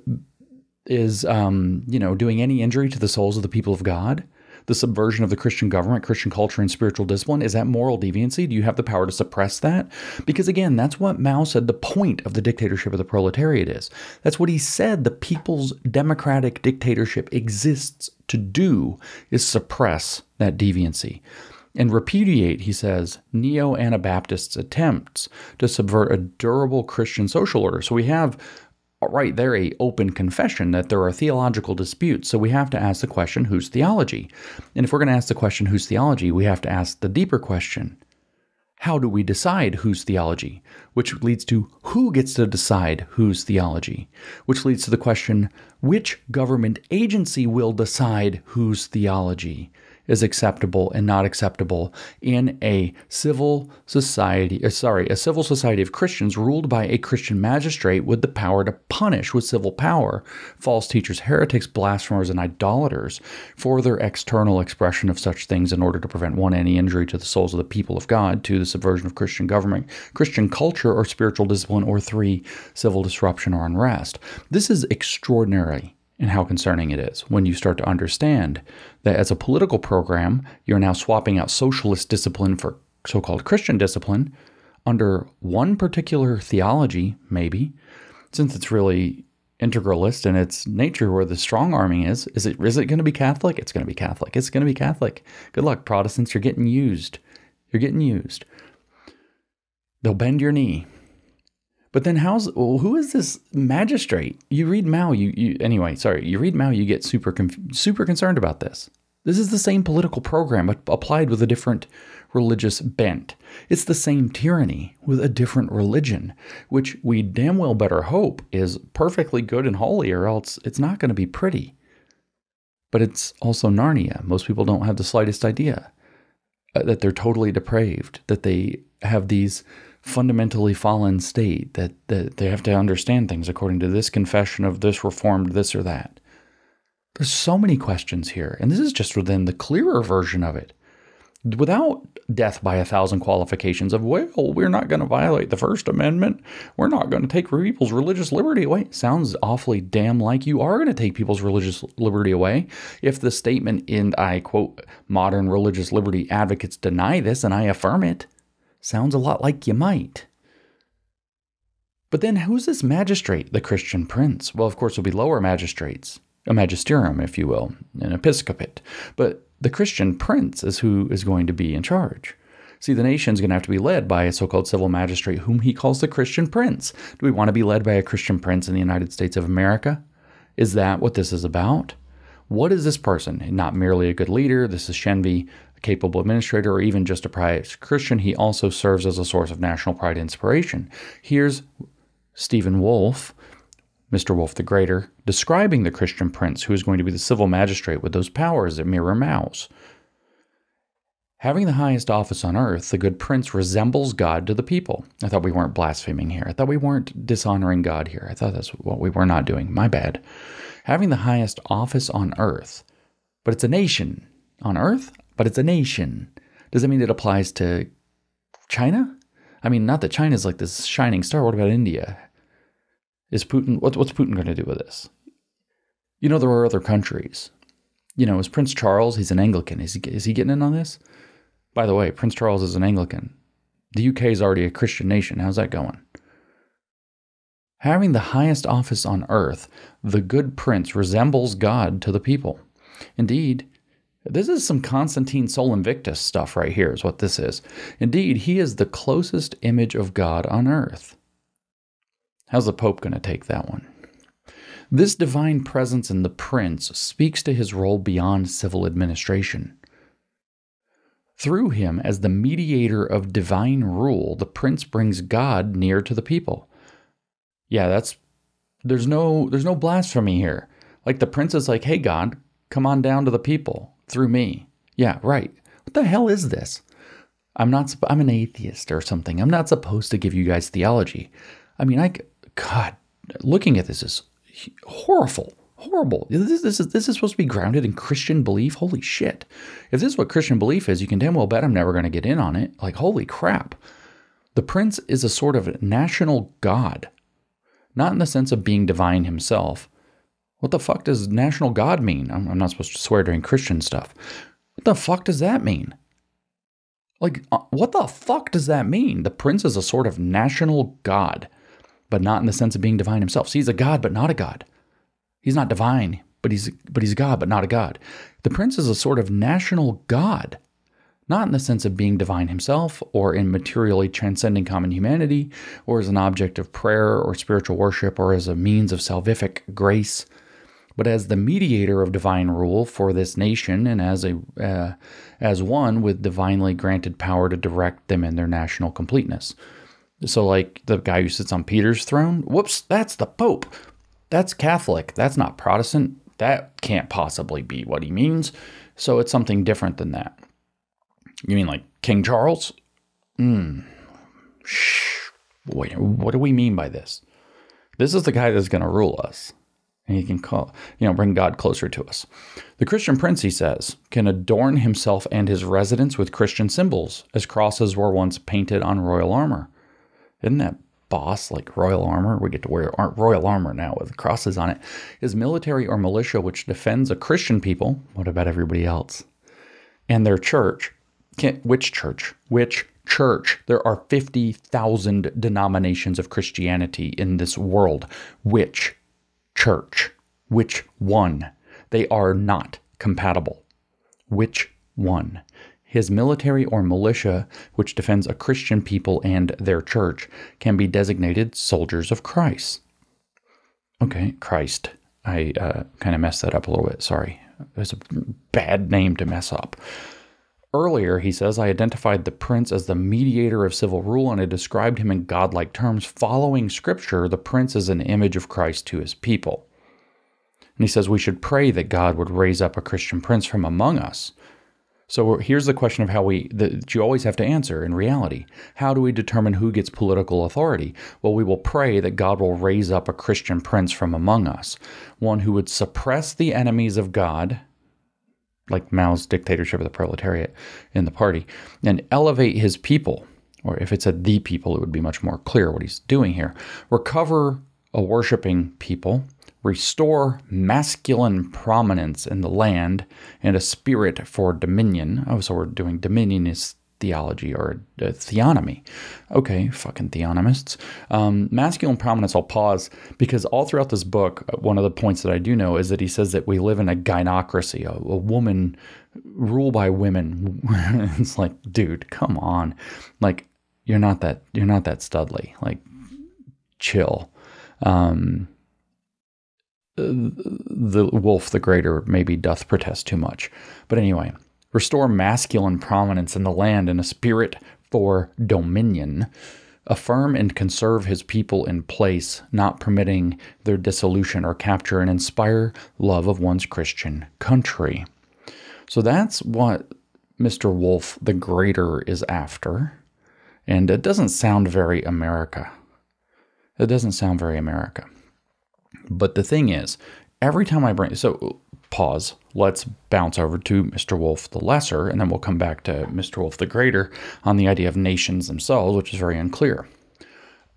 doing any injury to the souls of the people of God. The subversion of the Christian government, Christian culture, and spiritual discipline, is that moral deviancy? Do you have the power to suppress that? Because again, that's what Mao said the point of the dictatorship of the proletariat is. That's what he said the people's democratic dictatorship exists to do, is suppress that deviancy. And repudiate, he says, neo-Anabaptists' attempts to subvert a durable Christian social order. So we have right there a open confession that there are theological disputes. So we have to ask the question, whose theology? And if we're going to ask the question, whose theology, we have to ask the deeper question, how do we decide whose theology? Which leads to who gets to decide whose theology? Which leads to the question, which government agency will decide whose theology is acceptable and not acceptable in a civil society of Christians ruled by a Christian magistrate with the power to punish with civil power false teachers, heretics, blasphemers, and idolaters for their external expression of such things in order to prevent 1, any injury to the souls of the people of God, 2, the subversion of Christian government, Christian culture or spiritual discipline, or 3, civil disruption or unrest. This is extraordinary in how concerning it is when you start to understand that as a political program, you're now swapping out socialist discipline for so-called Christian discipline under one particular theology, maybe, since it's really integralist in its nature where the strong-arming is it going to be Catholic? It's going to be Catholic. It's going to be Catholic. Good luck, Protestants. You're getting used. You're getting used. They'll bend your knee. But then who is this magistrate? You read Mao, you read Mao, you get super concerned about this. This is the same political program applied with a different religious bent. It's the same tyranny with a different religion, which we damn well better hope is perfectly good and holy, or else it's not going to be pretty. But it's also Narnia. Most people don't have the slightest idea that they're totally depraved, that they have these fundamentally fallen state, that they have to understand things according to this confession of this reformed this or that. There's so many questions here, and this is just within the clearer version of it. Without death by 1,000 qualifications of, well, we're not going to violate the First Amendment, we're not going to take people's religious liberty away. Sounds awfully damn like you are going to take people's religious liberty away. If the statement in, I quote, modern religious liberty advocates deny this, and I affirm it, sounds a lot like you might. But then who's this magistrate, the Christian prince? Well, of course, it'll be lower magistrates, a magisterium, if you will, an episcopate. But The Christian prince is who is going to be in charge. See, the nation's going to have to be led by a so-called civil magistrate whom he calls the Christian prince. Do we want to be led by a Christian prince in the United States of America? Is that what this is about? What is this person? Not merely a good leader. This is Shenvi, a capable administrator, or even just a pious Christian. He also serves as a source of national pride and inspiration. Here's Stephen Wolfe, Mr. Wolfe the Greater, describing the Christian prince who is going to be the civil magistrate with those powers that mirror Mao's. Having the highest office on earth, the good prince resembles God to the people. I thought we weren't blaspheming here. I thought we weren't dishonoring God here. I thought that's what we were not doing. My bad. Having the highest office on earth, but it's a nation. On earth, but it's a nation. Does that mean it applies to China? I mean, not that China's like this shining star. What about India? Is Putin, what's Putin going to do with this? You know, there are other countries. You know, is Prince Charles, he's an Anglican. Is he getting in on this? By the way, Prince Charles is an Anglican. The UK is already a Christian nation. How's that going? Having the highest office on earth, the good prince resembles God to the people. Indeed, this is some Constantine Sol Invictus stuff right here is what this is. Indeed, he is the closest image of God on earth. How's the Pope going to take that one? This divine presence in the prince speaks to his role beyond civil administration. Through him, as the mediator of divine rule, the prince brings God near to the people. Yeah, there's no blasphemy here. Like the prince is like, hey God, come on down to the people through me. Yeah, right. What the hell is this? I'm an atheist or something. I'm not supposed to give you guys theology. I mean, God, looking at this is horrible. This is supposed to be grounded in Christian belief. Holy shit. If this is what Christian belief is, you can damn well bet I'm never going to get in on it. Like, holy crap. The prince is a sort of national god. Not in the sense of being divine himself. What the fuck does national god mean? I'm not supposed to swear during Christian stuff. What the fuck does that mean? Like, what the fuck does that mean? The prince is a sort of national god, but not in the sense of being divine himself. See, he's a god, but not a god. He's not divine, but he's a god, but not a god. The prince is a sort of national god, not in the sense of being divine himself or in materially transcending common humanity or as an object of prayer or spiritual worship or as a means of salvific grace, but as the mediator of divine rule for this nation and as one with divinely granted power to direct them in their national completeness. So like the guy who sits on Peter's throne, whoops, that's the Pope. That's Catholic. That's not Protestant. That can't possibly be what he means. So it's something different than that. You mean like King Charles? Wait, what do we mean by this? This is the guy that's going to rule us. And he can bring God closer to us. The Christian prince, he says, can adorn himself and his residence with Christian symbols, as crosses were once painted on royal armor. Isn't that boss, like royal armor? We get to wear royal armor now with crosses on it. Is military or militia which defends a Christian people. What about everybody else? And their church. Which church? Which church? There are 50,000 denominations of Christianity in this world. Which church? Which one? They are not compatible. Which one? His military or militia, which defends a Christian people and their church, can be designated soldiers of Christ. Okay, Christ. I kind of messed that up a little bit. Sorry. It's a bad name to mess up. Earlier, he says, I identified the prince as the mediator of civil rule, and I described him in godlike terms. Following Scripture, the prince is an image of Christ to his people. And he says we should pray that God would raise up a Christian prince from among us. So here's the question of that you always have to answer in reality. How do we determine who gets political authority? Well, we will pray that God will raise up a Christian prince from among us, one who would suppress the enemies of God, like Mao's dictatorship of the proletariat in the party, and elevate his people. Or if it said the people, it would be much more clear what he's doing here. Recover a worshiping people, restore masculine prominence in the land, and a spirit for dominion. Oh, so we're doing dominionist theology or a theonomy. Okay, fucking theonomists. Masculine prominence, I'll pause, because all throughout this book, one of the points that I do know is that he says that we live in a gynocracy, a woman rule by women. It's like, dude, come on. Like, you're not that studly. Like, chill. The wolf the greater maybe doth protest too much. But anyway, restore masculine prominence in the land in a spirit for dominion. Affirm and conserve his people in place, not permitting their dissolution or capture, and inspire love of one's Christian country. So that's what Mr. Wolf the Greater is after. And it doesn't sound very America. It doesn't sound very America. But the thing is, every time I bring... So, pause. Let's bounce over to Mr. Wolf the Lesser, and then we'll come back to Mr. Wolf the Greater on the idea of nations themselves, which is very unclear.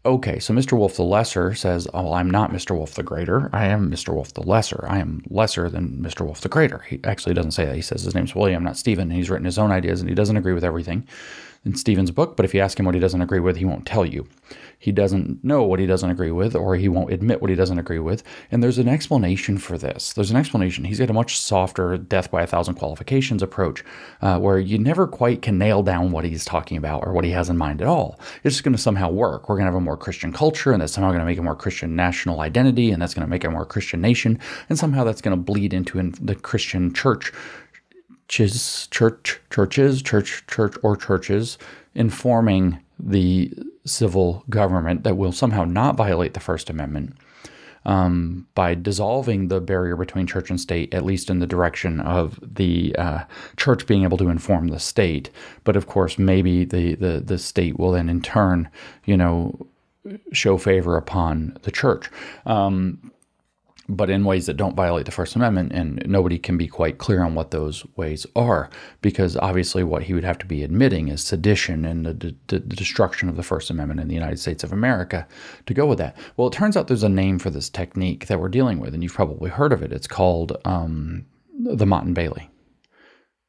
Okay, so Mr. Wolf the Lesser says, oh, well, I'm not Mr. Wolf the Greater. I am Mr. Wolf the Lesser. I am lesser than Mr. Wolf the Greater. He actually doesn't say that. He says his name's William, not Stephen, and he's written his own ideas, and he doesn't agree with everything in Stephen's book, but if you ask him what he doesn't agree with, he won't tell you. He doesn't know what he doesn't agree with, or he won't admit what he doesn't agree with, and there's an explanation for this. There's an explanation. He's got a much softer death by 1,000 qualifications approach, where you never quite can nail down what he's talking about or what he has in mind at all. It's just going to somehow work. We're going to have a more Christian culture, and that's somehow going to make a more Christian national identity, and that's going to make a more Christian nation, and somehow that's going to bleed into the Christian churches, informing the civil government that will somehow not violate the First Amendment by dissolving the barrier between church and state, at least in the direction of the church being able to inform the state. But of course, maybe the state will then in turn, show favor upon the church. But in ways that don't violate the First Amendment, and nobody can be quite clear on what those ways are, because obviously what he would have to be admitting is sedition and the destruction of the First Amendment in the United States of America to go with that. Well, it turns out there's a name for this technique that we're dealing with, and you've probably heard of it. It's called the Motte and Bailey.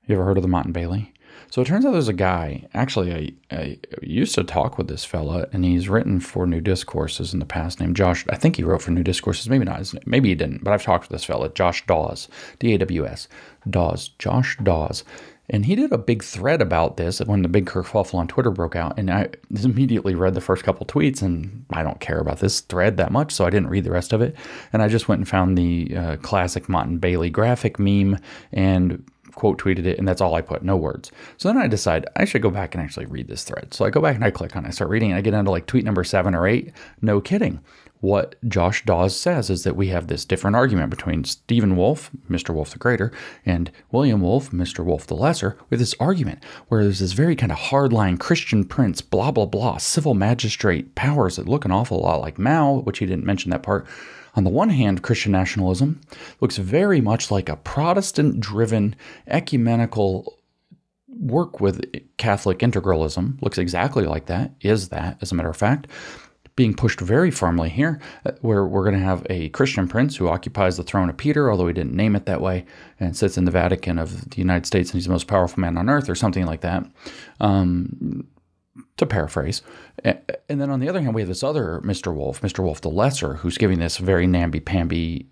You ever heard of the Motte and Bailey? So it turns out there's a guy, actually I used to talk with this fella, and he's written for New Discourses in the past, named Josh. I think he wrote for New Discourses, maybe not, maybe he didn't, but I've talked with this fella, Josh Dawes, D-A-W-S, Dawes, Josh Dawes. And he did a big thread about this when the big kerfuffle on Twitter broke out, and I immediately read the first couple tweets, and I don't care about this thread that much, so I didn't read the rest of it, and I just went and found the classic Motte and Bailey graphic meme, and quote tweeted it, and that's all I put, no words. So then I decide I should go back and actually read this thread. So I go back and I click on it, I start reading, and I get into like tweet number 7 or 8. No kidding. What Josh Dawes says is that we have this different argument between Stephen Wolf, Mr. Wolf the Greater, and William Wolf, Mr. Wolf the Lesser, with this argument where there's this very kind of hardline Christian prince, blah, blah, blah, civil magistrate powers that look an awful lot like Mao, which he didn't mention that part. On the one hand, Christian nationalism looks very much like a Protestant-driven ecumenical work with Catholic integralism. Looks exactly like that, is that, as a matter of fact, being pushed very firmly here, where we're going to have a Christian prince who occupies the throne of Peter, although he didn't name it that way, and sits in the Vatican of the United States, and he's the most powerful man on earth, or something like that. To paraphrase. And then on the other hand, we have this other Mr. Wolf the Lesser, who's giving this very namby-pamby,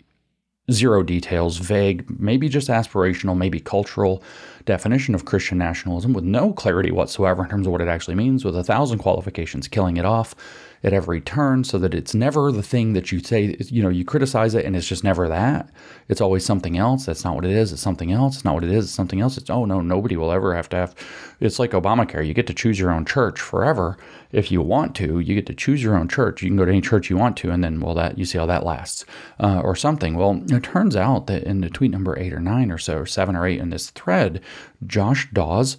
zero details, vague, maybe just aspirational, maybe cultural definition of Christian nationalism with no clarity whatsoever in terms of what it actually means, with 1,000 qualifications, killing it off at every turn so that it's never the thing that you say, you criticize it and it's just never that. It's always something else. That's not what it is. It's something else. It's not what it is. It's something else. It's, oh no, nobody will ever have to have, it's like Obamacare. You get to choose your own church forever. If you want to, you get to choose your own church. You can go to any church you want to, and then, well, that you see how that lasts, or something. Well, it turns out that in the tweet number 8 or 9 or so, or 7 or 8 in this thread, Josh Dawes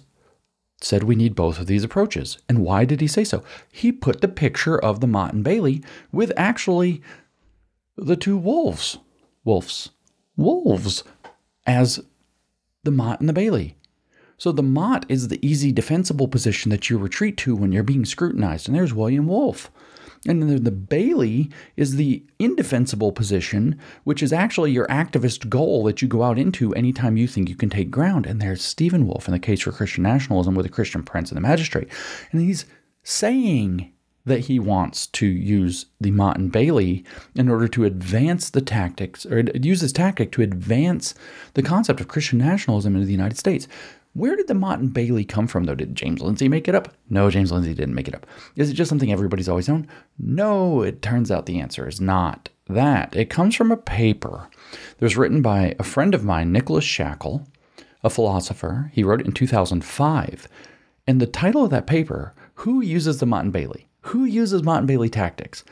said we need both of these approaches. And why did he say so? He put the picture of the Motte and Bailey with actually the two wolves as the Motte and the Bailey. So the Motte is the easy defensible position that you retreat to when you're being scrutinized. And there's William Wolf. And then the Bailey is the indefensible position, which is actually your activist goal that you go out into anytime you think you can take ground. And there's Stephen Wolfe in the case for Christian nationalism with the Christian prince and the magistrate. And he's saying that he wants to use the Motte and Bailey in order to advance the tactics, or use this tactic to advance the concept of Christian nationalism into the United States. Where did the Motte and Bailey come from, though? Did James Lindsay make it up? No, James Lindsay didn't make it up. Is it just something everybody's always known? No, it turns out the answer is not that. It comes from a paper that was written by a friend of mine, Nicholas Shackle, a philosopher. He wrote it in 2005. And the title of that paper, Who Uses the Motte and Bailey? Who uses Motte and Bailey tactics?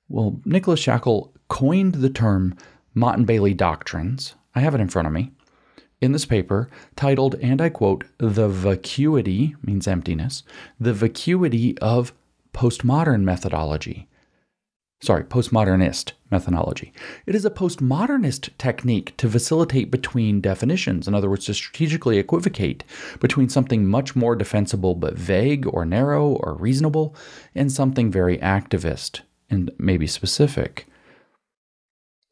Well, Nicholas Shackle coined the term Motte and Bailey doctrines. I have it in front of me. In this paper, titled, and I quote, "The Vacuity," means emptiness, "the vacuity of postmodern methodology." Sorry, postmodernist methodology. It is a postmodernist technique to facilitate between definitions. In other words, to strategically equivocate between something much more defensible but vague or narrow or reasonable and something very activist and maybe specific.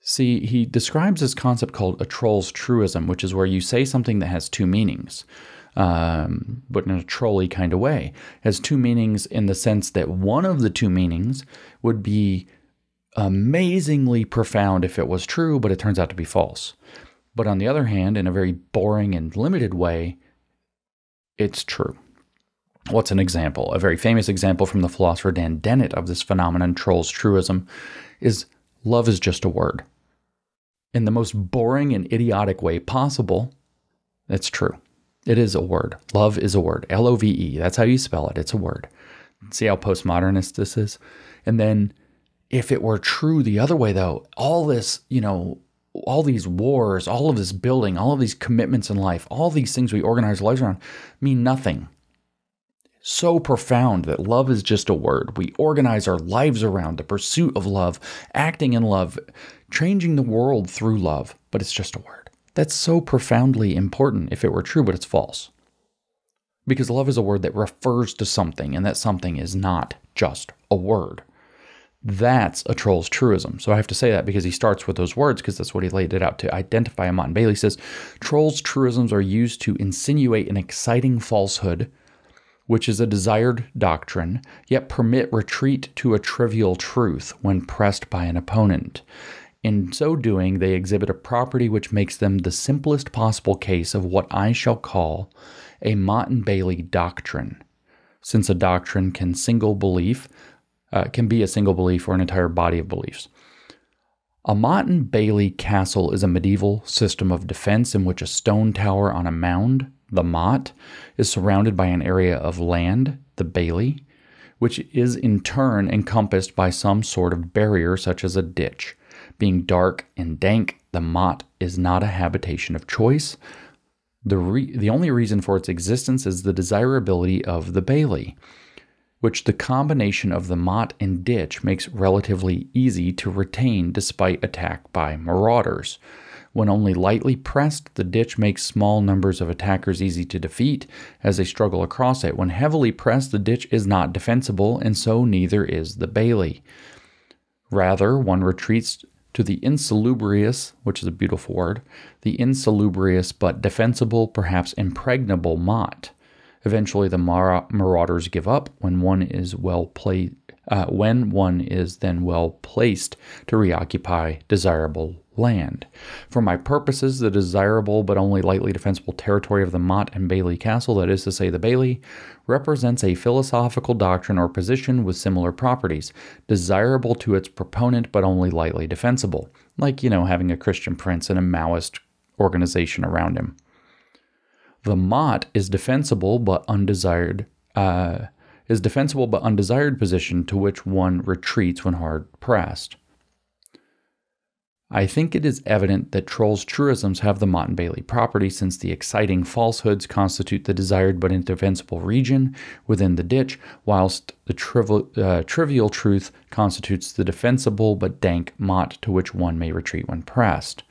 See, he describes this concept called a troll's truism, which is where you say something that has two meanings, but in a trolly kind of way. It has two meanings in the sense that one of the two meanings would be amazingly profound if it was true, but it turns out to be false. But on the other hand, in a very boring and limited way, it's true. What's an example? A very famous example from the philosopher Dan Dennett of this phenomenon, troll's truism, is love is just a word. In the most boring and idiotic way possible, it's true. It is a word. Love is a word. Love. That's how you spell it. It's a word. See how postmodernist this is? And then if it were true the other way, though, all this, all these wars, all of this building, all of these commitments in life, all these things we organize our lives around mean nothing. So profound that love is just a word. We organize our lives around the pursuit of love, acting in love, changing the world through love, but it's just a word. That's so profoundly important if it were true, but it's false. Because love is a word that refers to something, and that something is not just a word. That's a troll's truism. So I have to say that because he starts with those words, because that's what he laid it out to identify. Motte and Bailey says, trolls' truisms are used to insinuate an exciting falsehood, which is a desired doctrine, yet permit retreat to a trivial truth when pressed by an opponent. In so doing, they exhibit a property which makes them the simplest possible case of what I shall call a Motte and Bailey doctrine, since a doctrine can be a single belief or an entire body of beliefs. A Motte and Bailey castle is a medieval system of defense in which a stone tower on a mound, the motte, is surrounded by an area of land, the bailey, which is in turn encompassed by some sort of barrier such as a ditch. Being dark and dank, the motte is not a habitation of choice. The only reason for its existence is the desirability of the bailey, which the combination of the motte and ditch makes relatively easy to retain despite attack by marauders. When only lightly pressed, the ditch makes small numbers of attackers easy to defeat as they struggle across it. When heavily pressed, the ditch is not defensible, and so neither is the bailey. Rather, one retreats to the insalubrious, which is a beautiful word, the insalubrious but defensible, perhaps impregnable motte. Eventually, the marauders give up when one is then well placed to reoccupy desirable land. For my purposes, the desirable but only lightly defensible territory of the Motte and Bailey Castle, that is to say the Bailey, represents a philosophical doctrine or position with similar properties, desirable to its proponent but only lightly defensible, like, having a Christian prince and a Maoist organization around him. The Motte is defensible but undesired position to which one retreats when hard pressed. I think it is evident that trolls' truisms have the Motte and Bailey property, since the exciting falsehoods constitute the desired but indefensible region within the ditch, whilst the trivial truth constitutes the defensible but dank motte to which one may retreat when pressed.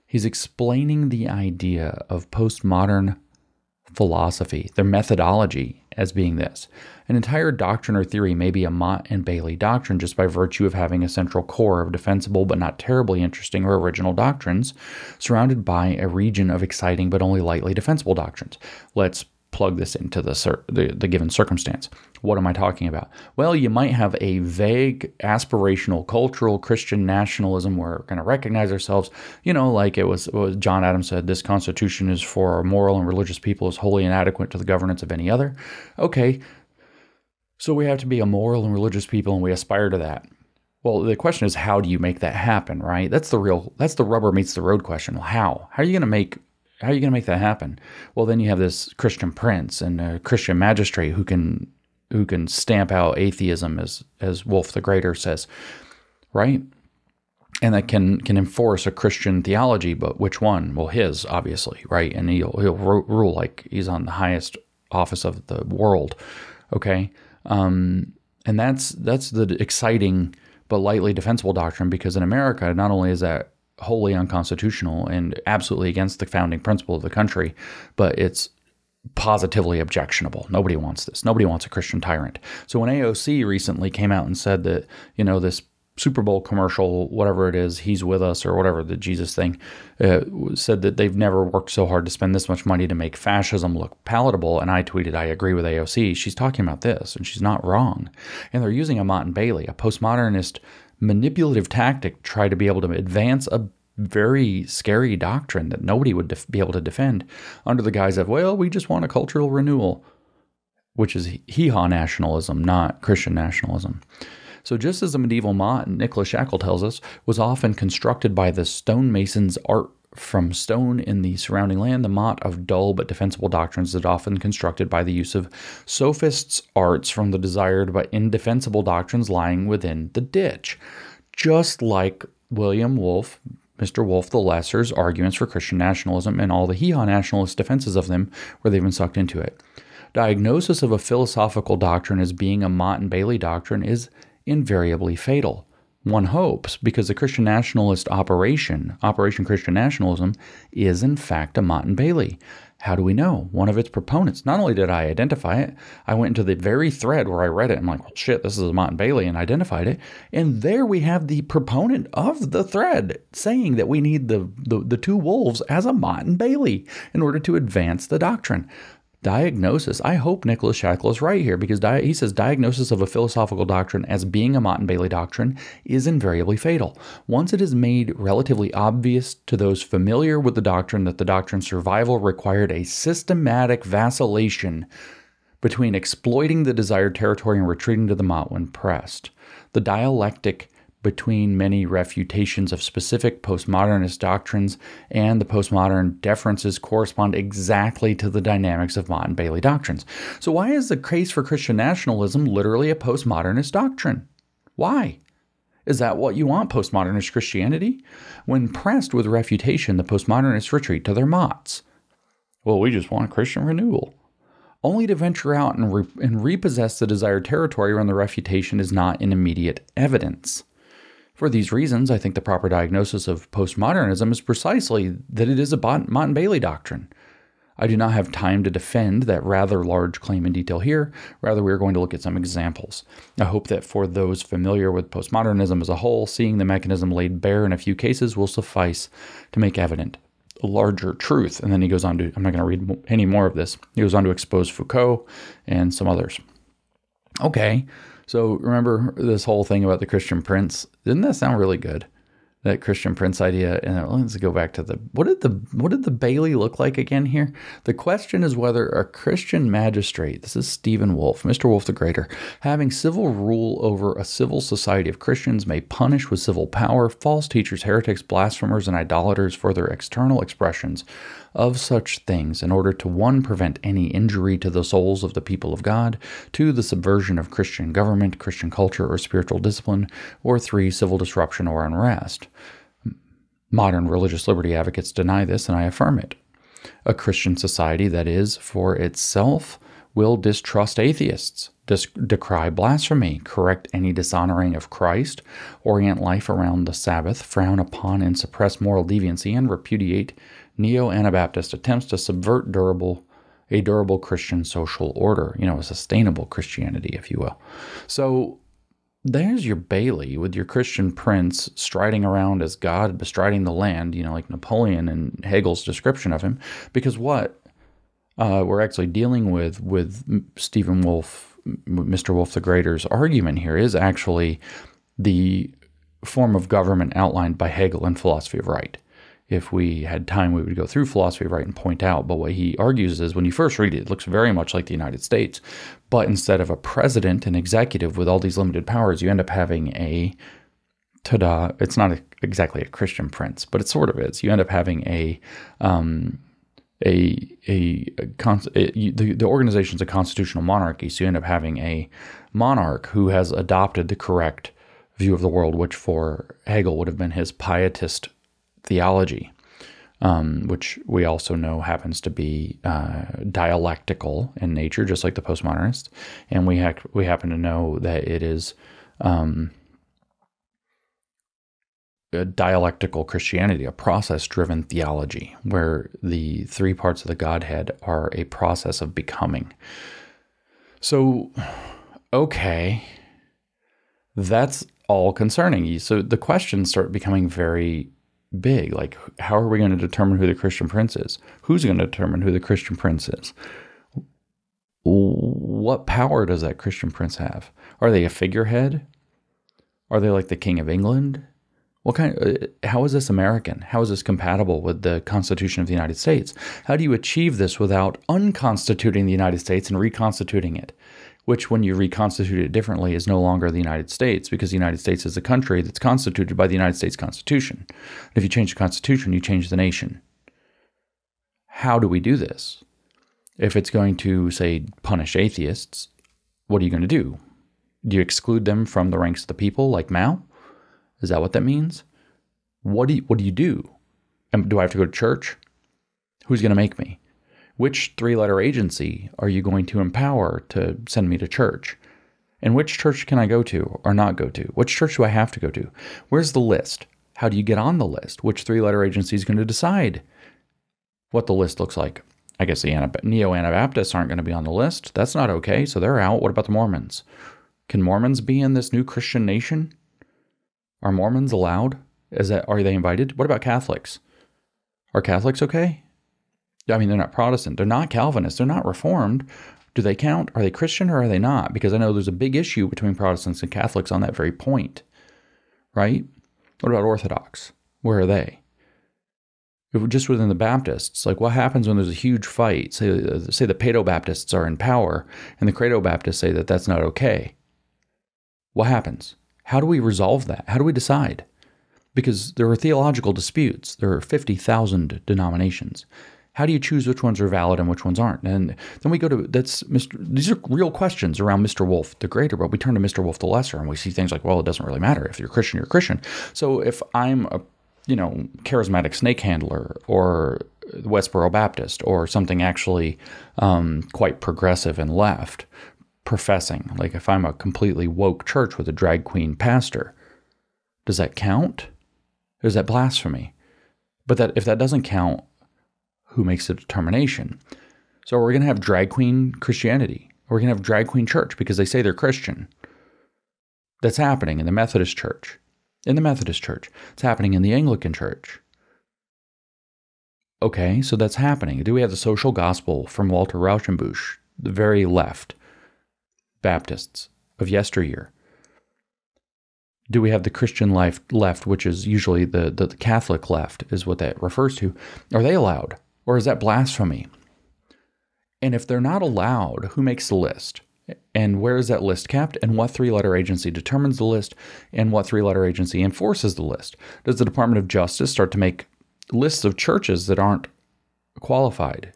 He's explaining the idea of postmodern philosophy, their methodology, as being this. An entire doctrine or theory may be a Mott and Bailey doctrine just by virtue of having a central core of defensible but not terribly interesting or original doctrines, surrounded by a region of exciting but only lightly defensible doctrines. Let's plug this into the given circumstance. What am I talking about? Well, you might have a vague, aspirational, cultural Christian nationalism where we're going to recognize ourselves, like it was John Adams said, this Constitution is for our moral and religious people is wholly inadequate to the governance of any other. Okay, so we have to be a moral and religious people and we aspire to that. Well, the question is, how do you make that happen, right? That's the rubber meets the road question. Well, how are you going to make that happen? Well, then you have this Christian prince and a Christian magistrate who can stamp out atheism, as Wolf the Greater says, right? And that can enforce a Christian theology, but which one? Well, his, obviously, right? And he'll rule like he's on the highest office of the world, okay? And that's the exciting but lightly defensible doctrine, because in America, not only is that wholly unconstitutional and absolutely against the founding principle of the country, but it's positively objectionable. Nobody wants this. Nobody wants a Christian tyrant. So when AOC recently came out and said that, this Super Bowl commercial, whatever it is, he's with us or whatever, the Jesus thing, said that they've never worked so hard to spend this much money to make fascism look palatable. And I tweeted, I agree with AOC. She's talking about this and she's not wrong. And they're using a Mott and Bailey, a postmodernist manipulative tactic to try to be able to advance a very scary doctrine that nobody would be able to defend under the guise of, well, we just want a cultural renewal, which is hee-haw nationalism, not Christian nationalism. So just as the medieval Mott, Nicholas Shackle tells us, was often constructed by the stonemason's art from stone in the surrounding land, the Mott of dull but defensible doctrines is often constructed by the use of sophists' arts from the desired but indefensible doctrines lying within the ditch. Just like William Wolfe, Mr. Wolfe the Lesser's arguments for Christian nationalism and all the hee-haw nationalist defenses of them where they've been sucked into it. Diagnosis of a philosophical doctrine as being a Mott and Bailey doctrine is invariably fatal. One hopes, because the Christian nationalist Operation Christian Nationalism, is in fact a Mott and Bailey. How do we know? One of its proponents, not only did I identify it, I went into the very thread where I read it. I'm like, well, shit, this is a Mott and Bailey, and identified it. And there we have the proponent of the thread saying that we need the two wolves as a Mott and Bailey in order to advance the doctrine. Diagnosis. I hope Nicholas Shackle is right here, because he says diagnosis of a philosophical doctrine as being a Mott and Bailey doctrine is invariably fatal. Once it is made relatively obvious to those familiar with the doctrine that the doctrine's survival required a systematic vacillation between exploiting the desired territory and retreating to the Mott when pressed, the dialectic between many refutations of specific postmodernist doctrines and the postmodern deferences correspond exactly to the dynamics of Mott and Bailey doctrines. So why is the case for Christian nationalism literally a postmodernist doctrine? Why? Is that what you want, postmodernist Christianity? When pressed with refutation, the postmodernists retreat to their Motts. Well, we just want Christian renewal. Only to venture out and repossess the desired territory when the refutation is not in immediate evidence. For these reasons, I think the proper diagnosis of postmodernism is precisely that it is a Mott and Bailey doctrine. I do not have time to defend that rather large claim in detail here. Rather, we are going to look at some examples. I hope that for those familiar with postmodernism as a whole, seeing the mechanism laid bare in a few cases will suffice to make evident a larger truth. And then he goes on to, I'm not going to read any more of this. He goes on to expose Foucault and some others. Okay. So remember this whole thing about the Christian Prince? Didn't that sound really good? That Christian Prince idea. And let's go back to what did the Bailey look like again here? The question is whether a Christian magistrate, this is Stephen Wolfe, Mr. Wolfe the Greater, having civil rule over a civil society of Christians may punish with civil power false teachers, heretics, blasphemers, and idolaters for their external expressions of such things in order to 1, prevent any injury to the souls of the people of God, 2, the subversion of Christian government, Christian culture, or spiritual discipline, or 3, civil disruption or unrest. Modern religious liberty advocates deny this, and I affirm it. A Christian society that is, for itself, will distrust atheists, decry blasphemy, correct any dishonoring of Christ, orient life around the Sabbath, frown upon and suppress moral deviancy, and repudiate neo-Anabaptist attempts to subvert durable a durable Christian social order, a sustainable Christianity, if you will. So there's your Bailey with your Christian prince striding around as God bestriding the land, like Napoleon and Hegel's description of him. Because what we're actually dealing with Stephen Wolfe, Mr. Wolfe the Greater's argument here is actually the form of government outlined by Hegel in Philosophy of Right. If we had time, we would go through Philosophy of Right and point out. But what he argues is when you first read it, it looks very much like the United States. But instead of a president and executive with all these limited powers, you end up having it's not exactly a Christian prince, but it sort of is. You end up having the organization's a constitutional monarchy. So you end up having a monarch who has adopted the correct view of the world, which for Hegel would have been his pietist theology, which we also know happens to be dialectical in nature, just like the postmodernists. And we happen to know that it is a dialectical Christianity, a process-driven theology, where the three parts of the Godhead are a process of becoming. So, okay, that's all concerning you. So the questions start becoming very big. Like, how are we going to determine who the Christian prince is? Who's going to determine who the Christian prince is? What power does that Christian prince have? Are they a figurehead? Are they like the King of England? How is this American? How is this compatible with the Constitution of the United States? How do you achieve this without unconstituting the United States and reconstituting it? Which, when you reconstitute it differently, is no longer the United States, because the United States is a country that's constituted by the United States Constitution. And if you change the Constitution, you change the nation. How do we do this? If it's going to, say, punish atheists, what are you going to do? Do you exclude them from the ranks of the people, like Mao? Is that what that means? What do you do? Do I have to go to church? Who's going to make me? Which three-letter agency are you going to empower to send me to church? And which church can I go to or not go to? Which church do I have to go to? Where's the list? How do you get on the list? Which three-letter agency is going to decide what the list looks like? I guess the Neo-Anabaptists aren't going to be on the list. That's not okay, so they're out. What about the Mormons? Can Mormons be in this new Christian nation? Are Mormons allowed? Are they invited? What about Catholics? Are Catholics okay? I mean, they're not Protestant. They're not Calvinist. They're not Reformed. Do they count? Are they Christian or are they not? Because I know there's a big issue between Protestants and Catholics on that very point, right? What about Orthodox? Where are they? Just within the Baptists, like what happens when there's a huge fight? Say the Paedo-Baptists are in power and the Credo-Baptists say that that's not okay. What happens? How do we resolve that? How do we decide? Because there are theological disputes. There are 50,000 denominations. How do you choose which ones are valid and which ones aren't? And then we go to, these are real questions around Mr. Wolfe the Greater, but we turn to Mr. Wolfe the Lesser and we see things like, well, it doesn't really matter. If you're Christian, you're Christian. So if I'm a, charismatic snake handler or Westboro Baptist or something actually quite progressive and left, professing, like if I'm a completely woke church with a drag queen pastor, does that count? Or is that blasphemy? But if that doesn't count, who makes the determination? So we're going to have drag queen Christianity. We're going to have drag queen church because they say they're Christian. That's happening in the Methodist Church. It's happening in the Anglican Church. Okay, so that's happening. Do we have the social gospel from Walter Rauschenbusch, the very left Baptists of yesteryear? Do we have the Christian left, which is usually the Catholic left, is what that refers to? Are they allowed? Or is that blasphemy? And if they're not allowed, who makes the list? And where is that list kept? And what three-letter agency determines the list? And what three-letter agency enforces the list? Does the Department of Justice start to make lists of churches that aren't qualified?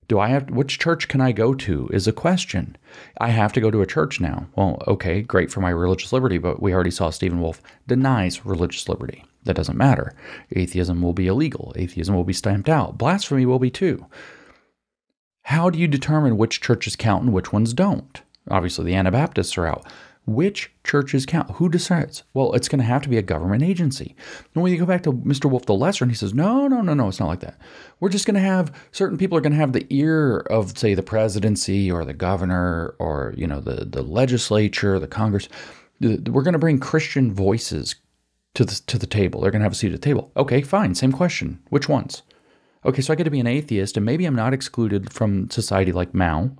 Which church can I go to is a question. I have to go to a church now. Well, okay, great for my religious liberty, but we already saw Stephen Wolfe denies religious liberty. That doesn't matter. Atheism will be illegal. Atheism will be stamped out. Blasphemy will be too. How do you determine which churches count and which ones don't? Obviously, the Anabaptists are out. Which churches count? Who decides? Well, it's going to have to be a government agency. And when you go back to Mr. Wolf the Lesser, and he says, no, it's not like that. We're just going to have, certain people are going to have the ear of, say, the presidency or the governor or, the legislature, the Congress. We're going to bring Christian voices to the table. They're going to have a seat at the table. Okay, fine. Same question. Which ones? Okay, so I get to be an atheist, and maybe I'm not excluded from society like Mao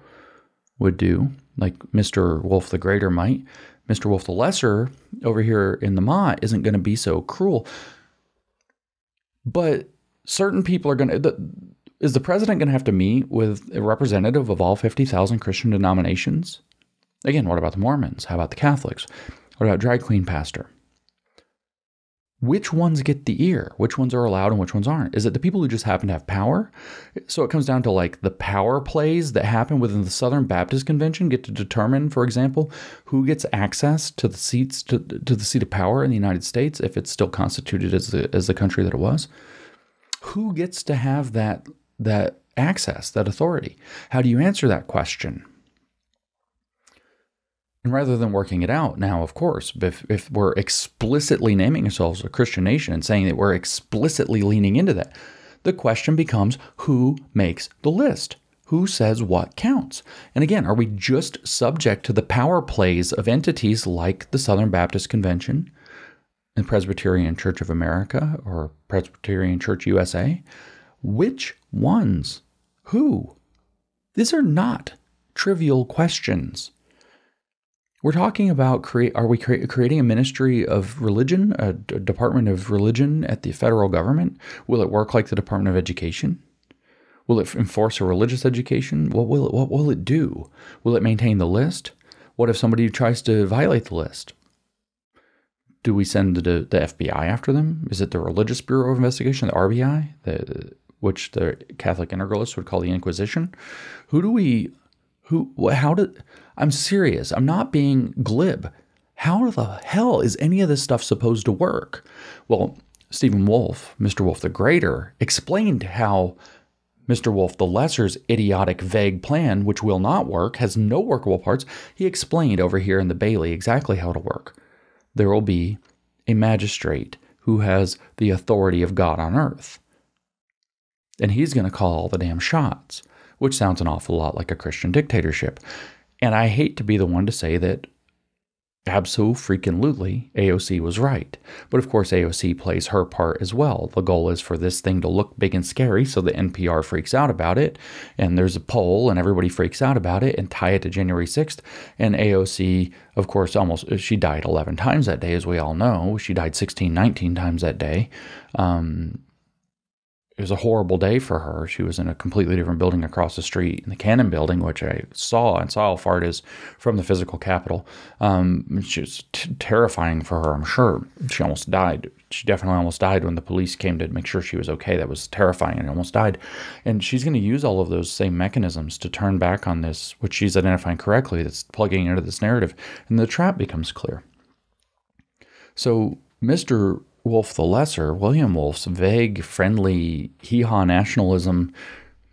would do, like Mr. Wolf the Greater might. Mr. Wolf the Lesser over here in the Ma isn't going to be so cruel. But certain people are going to... Is the president going to have to meet with a representative of all 50,000 Christian denominations? Again, what about the Mormons? How about the Catholics? What about drag queen pastor? Which ones get the ear? Which ones are allowed and which ones aren't? Is it the people who just happen to have power? So it comes down to like the power plays that happen within the Southern Baptist Convention get to determine, for example, who gets access to the seats to the seat of power in the United States if it's still constituted as the country that it was. Who gets to have that access, that authority? How do you answer that question? And rather than working it out now, of course, if we're explicitly naming ourselves a Christian nation and saying that we're explicitly leaning into that, the question becomes, who makes the list? Who says what counts? And again, are we just subject to the power plays of entities like the Southern Baptist Convention and Presbyterian Church of America or Presbyterian Church USA? Which ones? Who? These are not trivial questions. We're talking about, are we creating a ministry of religion, a department of religion at the federal government? Will it work like the Department of Education? Will it enforce a religious education? What will it do? Will it maintain the list? What if somebody tries to violate the list? Do we send the FBI after them? Is it the Religious Bureau of Investigation, the RBI, which the Catholic integralists would call the Inquisition? I'm serious. I'm not being glib. How the hell is any of this stuff supposed to work? Well, Stephen Wolf, Mr. Wolf the Greater, explained how Mr. Wolf the Lesser's idiotic, vague plan, which will not work, has no workable parts. He explained over here in the Bailey exactly how it'll work. There will be a magistrate who has the authority of God on earth. And he's going to call all the damn shots, which sounds an awful lot like a Christian dictatorship. And I hate to be the one to say that absolutely AOC was right. But of course, AOC plays her part as well. The goal is for this thing to look big and scary so the NPR freaks out about it. And there's a poll and everybody freaks out about it and tie it to January 6th. And AOC, of course, she died 11 times that day, as we all know. She died 19 times that day. It was a horrible day for her. She was in a completely different building across the street, in the Cannon building, which I saw how far it is from the physical capital. She was terrifying for her, I'm sure. She almost died. She definitely almost died when the police came to make sure she was okay. That was terrifying, and almost died. And she's going to use all of those same mechanisms to turn back on this, which she's identifying correctly, that's plugging into this narrative. And the trap becomes clear. So Mr. Wolf the Lesser, William Wolf's vague, friendly, hee-haw nationalism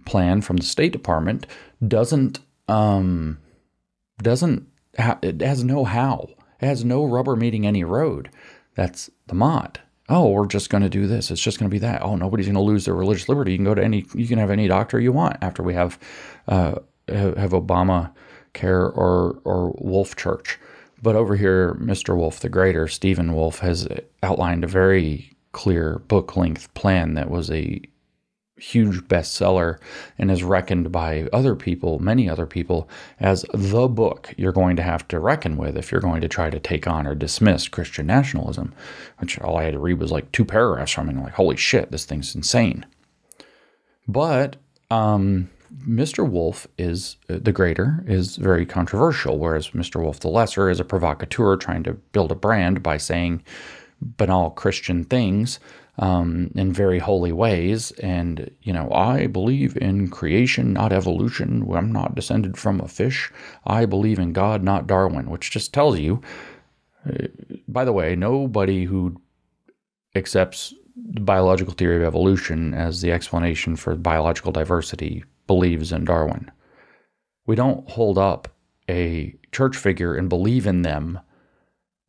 plan from the State Department it has no how. It has no rubber meeting any road. That's the Mott. Oh, we're just going to do this. It's just going to be that. Oh, nobody's going to lose their religious liberty. You can have any doctor you want after we have Obama care or Wolf Church. But over here, Mr. Wolf the Greater, Stephen Wolf, has outlined a very clear book-length plan that was a huge bestseller and is reckoned by many other people, as the book you're going to have to reckon with if you're going to try to take on or dismiss Christian nationalism, which all I had to read was like 2 paragraphs from it, and I'm like, holy shit, this thing's insane. But Mr. Wolf the Greater is very controversial, whereas Mr. Wolf the Lesser is a provocateur trying to build a brand by saying banal Christian things in very holy ways. And, I believe in creation, not evolution. I'm not descended from a fish. I believe in God, not Darwin, which just tells you, by the way, nobody who accepts the biological theory of evolution as the explanation for biological diversity believes in Darwin. We don't hold up a church figure and believe in them,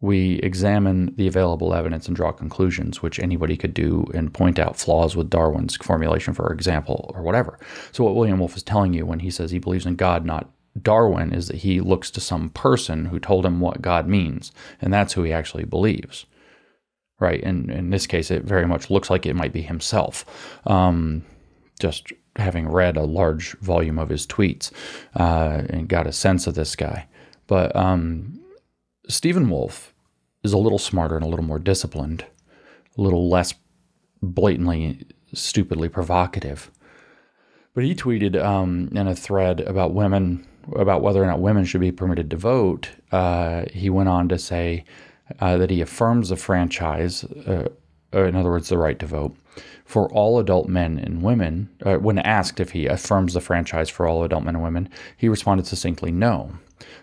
we examine the available evidence and draw conclusions, which anybody could do, and point out flaws with Darwin's formulation, for example, or whatever. So what William Wolf is telling you when he says he believes in God, not Darwin, is that he looks to some person who told him what God means, and that's who he actually believes, right? And in this case, it very much looks like it might be himself, just having read a large volume of his tweets and got a sense of this guy. But Stephen Wolf is a little smarter and a little more disciplined, a little less blatantly, stupidly provocative. But he tweeted in a thread about women, about whether or not women should be permitted to vote. He went on to say that he affirms the franchise, in other words, the right to vote, for all adult men and women. When asked if he affirms the franchise for all adult men and women, he responded succinctly, no.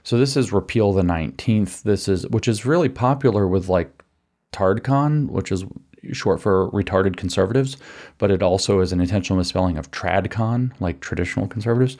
So this is repeal the 19th. Which is really popular with like TARDCon, which is short for retarded conservatives, but it also is an intentional misspelling of TradCon, like traditional conservatives.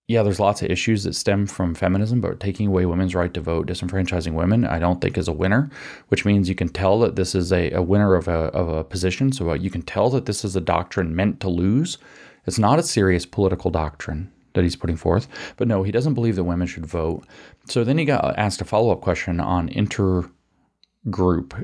Yeah, there's lots of issues that stem from feminism, but taking away women's right to vote, disenfranchising women, I don't think is a winner, which means you can tell that this is a winner of a position. So you can tell that this is a doctrine meant to lose. It's not a serious political doctrine that he's putting forth. But no, he doesn't believe that women should vote. So then he got asked a follow-up question on intergroup,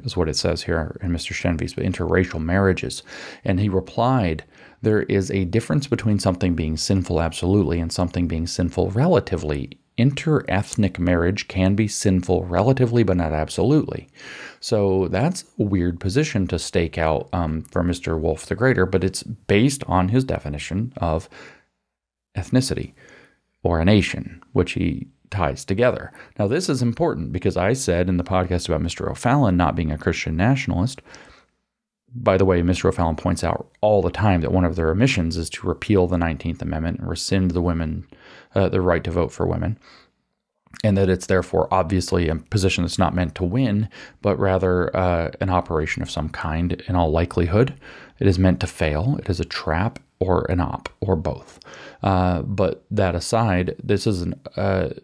is what it says here in Mr. Shenvi's, but interracial marriages. And he replied, there is a difference between something being sinful absolutely and something being sinful relatively. Interethnic marriage can be sinful relatively, but not absolutely. So that's a weird position to stake out for Mr. Wolf the Greater, but it's based on his definition of ethnicity or a nation, which he ties together. Now, this is important because I said in the podcast about Mr. O'Fallon not being a Christian nationalist. By the way, Mr. O'Fallon points out all the time that one of their missions is to repeal the 19th Amendment and rescind the right to vote for women, and that it's therefore obviously a position that's not meant to win, but rather an operation of some kind in all likelihood. It is meant to fail. It is a trap or an op or both. But that aside, this is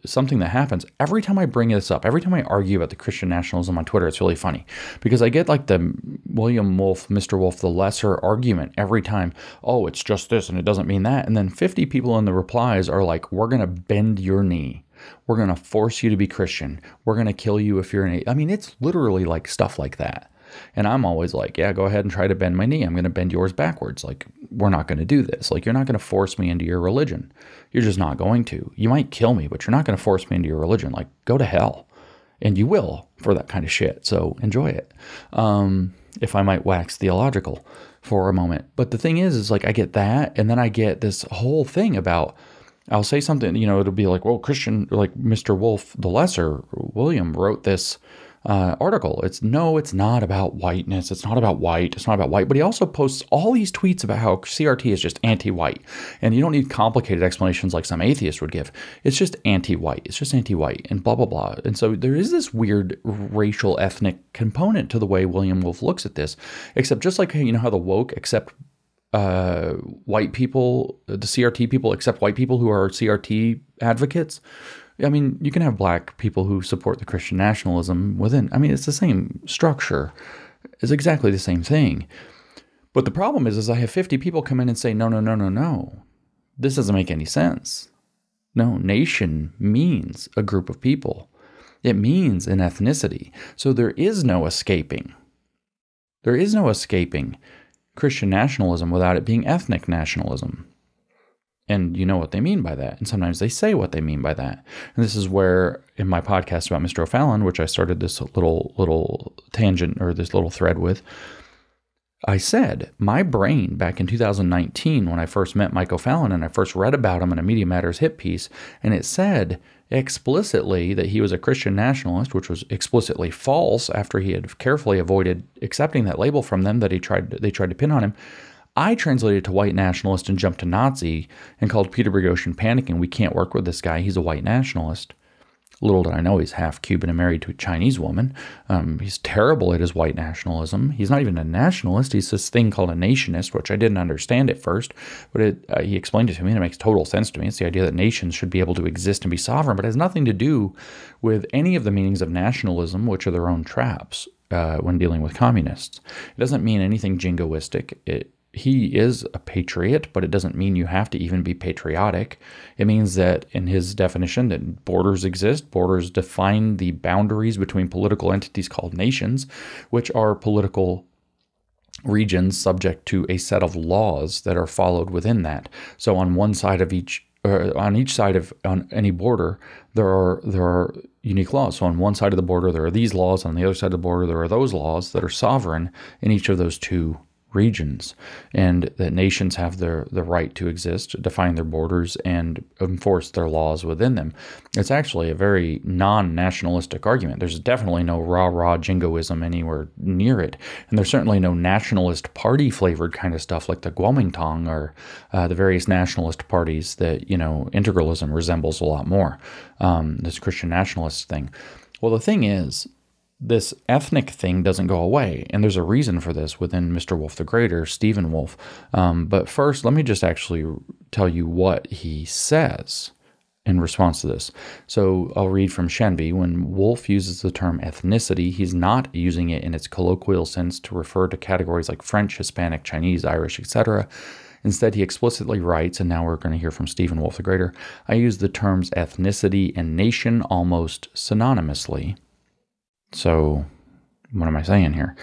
something that happens every time I bring this up. Every time I argue about the Christian nationalism on Twitter, it's really funny because I get like the William Wolf, Mr. Wolf the Lesser argument every time. Oh, it's just this and it doesn't mean that. And then 50 people in the replies are like, we're going to bend your knee. We're going to force you to be Christian. We're going to kill you if you're an... I mean, it's literally like stuff like that. And I'm always like, yeah, go ahead and try to bend my knee. I'm going to bend yours backwards. Like, we're not going to do this. Like, you're not going to force me into your religion. You're just not going to. You might kill me, but you're not going to force me into your religion. Like, go to hell. And you will for that kind of shit. So enjoy it. If I might wax theological for a moment. But the thing is like, I get that. And then I get this whole thing about, I'll say something, it'll be like, well, Christian, like Mr. Wolf the Lesser, William wrote this article. It's not about whiteness. It's not about white. It's not about white. But he also posts all these tweets about how CRT is just anti-white. And you don't need complicated explanations like some atheist would give. It's just anti-white. It's just anti-white and blah, blah, blah. And so there is this weird racial ethnic component to the way William Wolf looks at this, except just like, how the woke accept white people, the CRT people accept white people who are CRT advocates. I mean, you can have black people who support the Christian nationalism within. I mean, it's the same structure. It's exactly the same thing. But the problem is I have 50 people come in and say, no. This doesn't make any sense. No, nation means a group of people. It means an ethnicity. So there is no escaping. There is no escaping Christian nationalism without it being ethnic nationalism. And you know what they mean by that. And sometimes they say what they mean by that. And this is where, in my podcast about Mr. O'Fallon, which I started this little tangent or this little thread with, I said, my brain back in 2019, when I first met Mike O'Fallon and I first read about him in a Media Matters hit piece, and it said explicitly that he was a Christian nationalist, which was explicitly false after he had carefully avoided accepting that label from them that they tried to pin on him. I translated to white nationalist and jumped to Nazi and called Peter Boghossian panicking. We can't work with this guy. He's a white nationalist. Little did I know he's half Cuban and married to a Chinese woman. He's terrible at his white nationalism. He's not even a nationalist. He's this thing called a nationist, which I didn't understand at first, but he explained it to me, and it makes total sense to me. It's the idea that nations should be able to exist and be sovereign, but it has nothing to do with any of the meanings of nationalism, which are their own traps when dealing with communists. It doesn't mean anything jingoistic. He is a patriot, but it doesn't mean you have to even be patriotic. It means that in his definition that borders exist. Borders define the boundaries between political entities called nations, which are political regions subject to a set of laws that are followed within that. So on one side of on each side of any border, there are unique laws. So on one side of the border, there are these laws. On the other side of the border, there are those laws that are sovereign in each of those two regions, and that nations have the right to exist, define their borders, and enforce their laws within them. It's actually a very non-nationalistic argument. There's definitely no rah-rah jingoism anywhere near it, and there's certainly no nationalist party-flavored kind of stuff like the Kuomintang or the various nationalist parties that, integralism resembles a lot more, this Christian nationalist thing. Well, the thing is, this ethnic thing doesn't go away, and there's a reason for this within Mr. Wolf the Greater, Stephen Wolf. But first, let me just actually tell you what he says in response to this. So I'll read from Shenby. When Wolf uses the term ethnicity, he's not using it in its colloquial sense to refer to categories like French, Hispanic, Chinese, Irish, etc. Instead, he explicitly writes, and now we're going to hear from Stephen Wolf the Greater, I use the terms ethnicity and nation almost synonymously. So what am I saying here?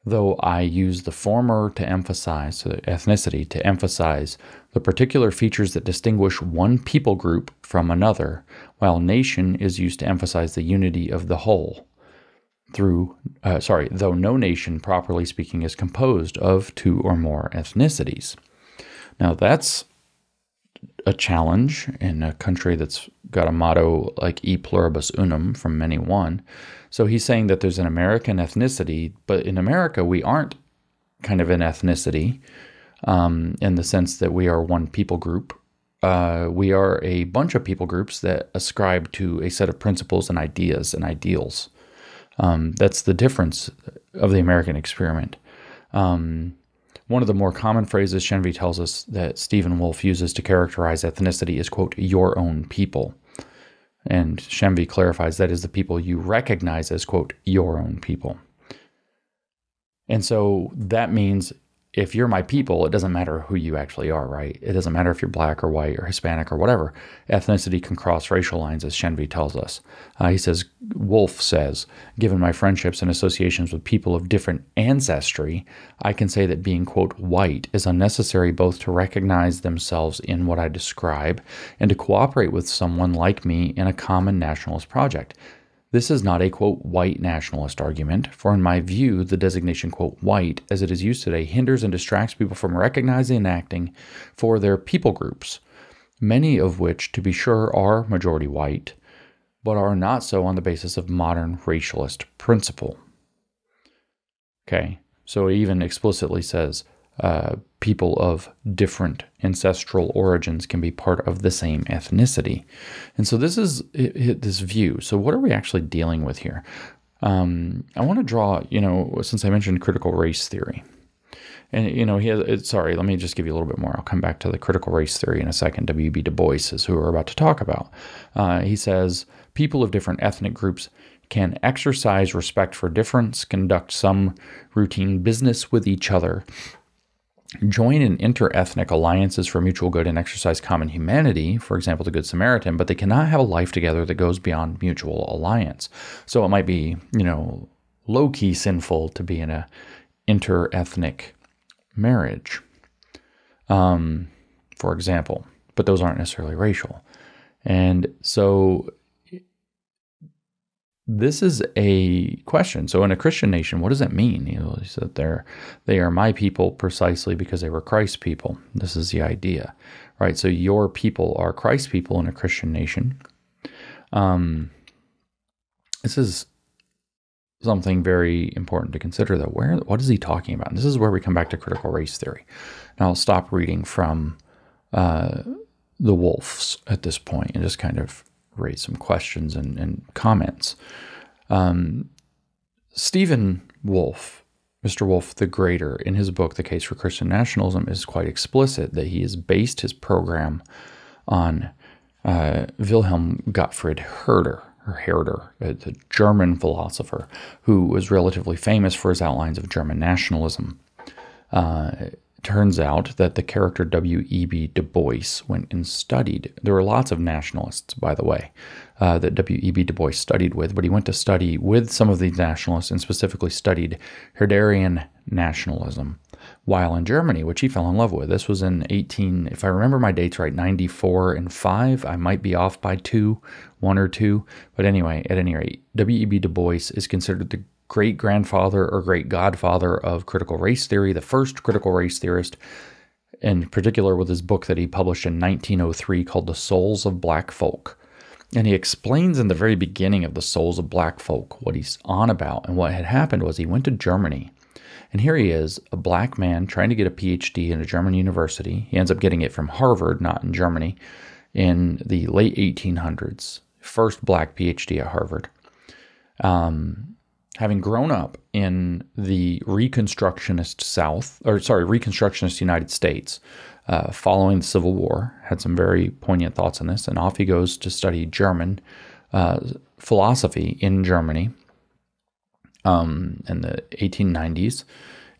Though I use the former to emphasize, so ethnicity, to emphasize the particular features that distinguish one people group from another, while nation is used to emphasize the unity of the whole. Though no nation, properly speaking, is composed of two or more ethnicities. Now that's a challenge in a country that's got a motto like e pluribus unum, from many one. So he's saying that there's an American ethnicity, but in America we aren't kind of an ethnicity in the sense that we are one people group. We are a bunch of people groups that ascribe to a set of principles and ideas and ideals. That's the difference of the American experiment. One of the more common phrases Shenby tells us that Stephen Wolf uses to characterize ethnicity is, quote, your own people. And Shenby clarifies that is the people you recognize as, quote, your own people. And so that means if you're my people, it doesn't matter who you actually are, right? It doesn't matter if you're black or white or Hispanic or whatever. Ethnicity can cross racial lines, as Shenby tells us. Wolf says, given my friendships and associations with people of different ancestry, I can say that being, quote, white is unnecessary both to recognize themselves in what I describe and to cooperate with someone like me in a common nationalist project. This is not a, quote, white nationalist argument, for in my view, the designation, quote, white, as it is used today, hinders and distracts people from recognizing and acting for their people groups, many of which, to be sure, are majority white, but are not so on the basis of modern racialist principle. Okay, so it even explicitly says people of different ancestral origins can be part of the same ethnicity. And so this is this view. So what are we actually dealing with here? I want to draw, since I mentioned critical race theory. And, let me just give you a little bit more. I'll come back to the critical race theory in a second. W.B. Du Bois is who we're about to talk about. He says, people of different ethnic groups can exercise respect for difference, conduct some routine business with each other, join in inter-ethnic alliances for mutual good and exercise common humanity, for example, the Good Samaritan, but they cannot have a life together that goes beyond mutual alliance. So it might be, low-key sinful to be in a inter-ethnic marriage, for example, but those aren't necessarily racial. And so this is a question. So in a Christian nation, what does that mean? He said they are my people precisely because they were Christ's people. This is the idea, right? So your people are Christ's people in a Christian nation. This is something very important to consider, though. What is he talking about? And this is where we come back to critical race theory. And I'll stop reading from the Wolves at this point and just kind of raise some questions and comments. Stephen Wolfe, Mr. Wolfe the Greater, in his book, The Case for Christian Nationalism, is quite explicit that he has based his program on Wilhelm Gottfried Herder, a German philosopher who was relatively famous for his outlines of German nationalism. It turns out that the character W.E.B. Du Bois went and studied. There were lots of nationalists, by the way, that W.E.B. Du Bois studied with, but he went to study with some of these nationalists and specifically studied Herderian nationalism while in Germany, which he fell in love with. This was in if I remember my dates right, 94 and 5. I might be off by 1 or 2. But anyway, at any rate, W.E.B. Du Bois is considered the great-grandfather or great-godfather of critical race theory, the first critical race theorist, in particular with his book that he published in 1903 called The Souls of Black Folk. And he explains in the very beginning of The Souls of Black Folk what he's on about. And what had happened was he went to Germany. And here he is, a black man trying to get a PhD in a German university. He ends up getting it from Harvard, not in Germany, in the late 1800s. First black PhD at Harvard. Having grown up in the Reconstructionist United States, following the Civil War, had some very poignant thoughts on this, and off he goes to study German philosophy in Germany in the 1890s,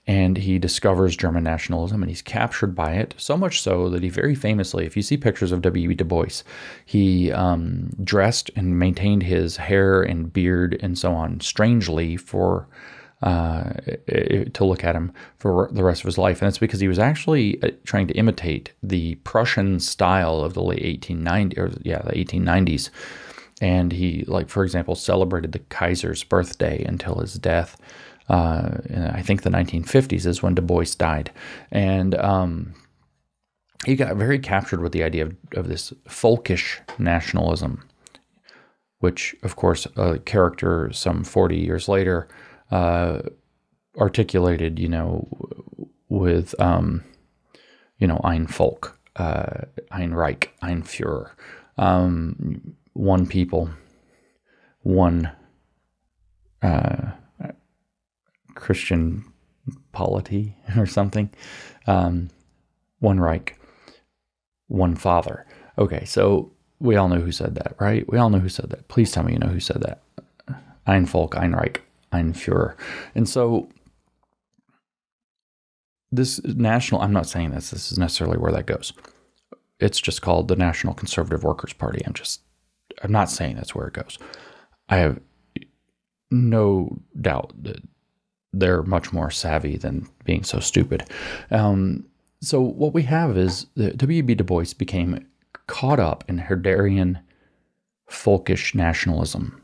and he discovers German nationalism, and he's captured by it, so much so that he very famously, if you see pictures of W.E.B. Du Bois, he dressed and maintained his hair and beard and so on strangely to look at him for the rest of his life. And it's because he was actually trying to imitate the Prussian style of the late 1890s. And he, for example, celebrated the Kaiser's birthday until his death. I think the 1950s is when Du Bois died. And he got very captured with the idea of this folkish nationalism, which, of course, a character some 40 years later articulated, with, ein Volk, ein Reich, ein Führer, one people, one Christian polity or something, one Reich, one Father. Okay, so we all know who said that, right? We all know who said that. Please tell me you know who said that. Ein Volk, ein Reich, ein Führer. And so this national, I'm not saying this is necessarily where that goes. It's just called the National Conservative Workers' Party. I'm not saying that's where it goes. I have no doubt that they're much more savvy than being so stupid. So what we have is that W.E.B. Du Bois became caught up in Herderian folkish nationalism.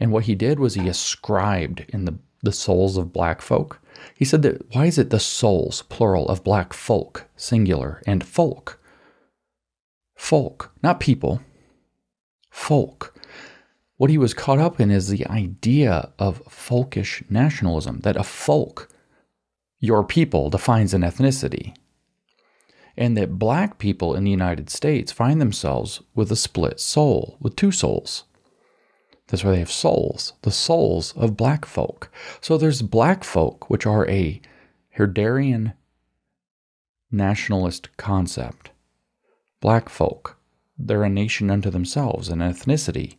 And what he did was he ascribed in the souls of black folk. He said that, why is it the souls, plural, of black folk, singular, and folk? Folk, not people. Folk. What he was caught up in is the idea of folkish nationalism, that a folk, your people, defines an ethnicity. And that black people in the United States find themselves with a split soul, with two souls. That's why they have souls, the souls of black folk. So there's black folk, which are a Herderian nationalist concept. Black folk, they're a nation unto themselves, an ethnicity.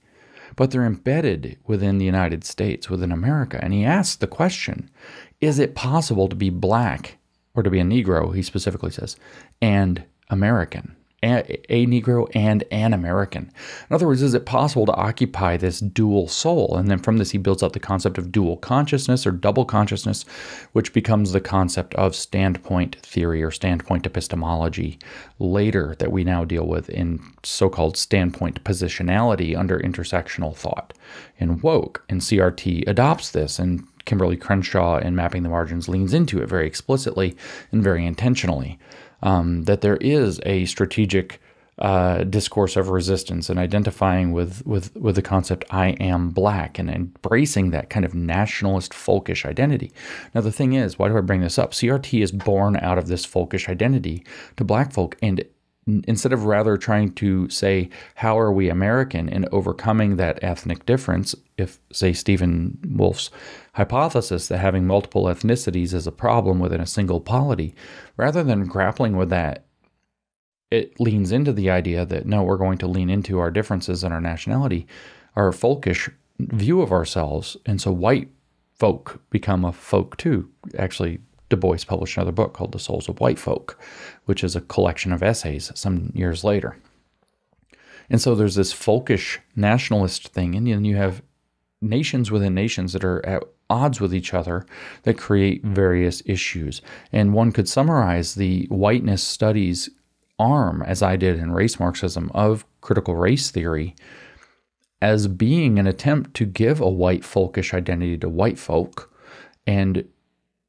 But they're embedded within the United States, within America. And he asked the question, is it possible to be black, or to be a Negro, he specifically says, and American? A Negro and an American. In other words, is it possible to occupy this dual soul? And then from this, he builds up the concept of dual consciousness or double consciousness, which becomes the concept of standpoint theory or standpoint epistemology later that we now deal with in so-called standpoint positionality under intersectional thought. And woke and CRT adopts this, and Kimberly Crenshaw in Mapping the Margins leans into it very explicitly and very intentionally. That there is a strategic discourse of resistance and identifying with the concept I am black and embracing that kind of nationalist folkish identity. Now the thing is, why do I bring this up? CRT is born out of this folkish identity to black folk, and instead of rather trying to say, how are we American in overcoming that ethnic difference, if, say, Stephen Wolf's hypothesis that having multiple ethnicities is a problem within a single polity, rather than grappling with that, it leans into the idea that, no, we're going to lean into our differences and our nationality, our folkish view of ourselves. And so white folk become a folk too. Actually, Du Bois published another book called The Souls of White Folk, which is a collection of essays some years later. And so there's this folkish nationalist thing, and then you have nations within nations that are at odds with each other that create various issues. And one could summarize the whiteness studies arm, as I did in race Marxism, of critical race theory as being an attempt to give a white folkish identity to white folk, and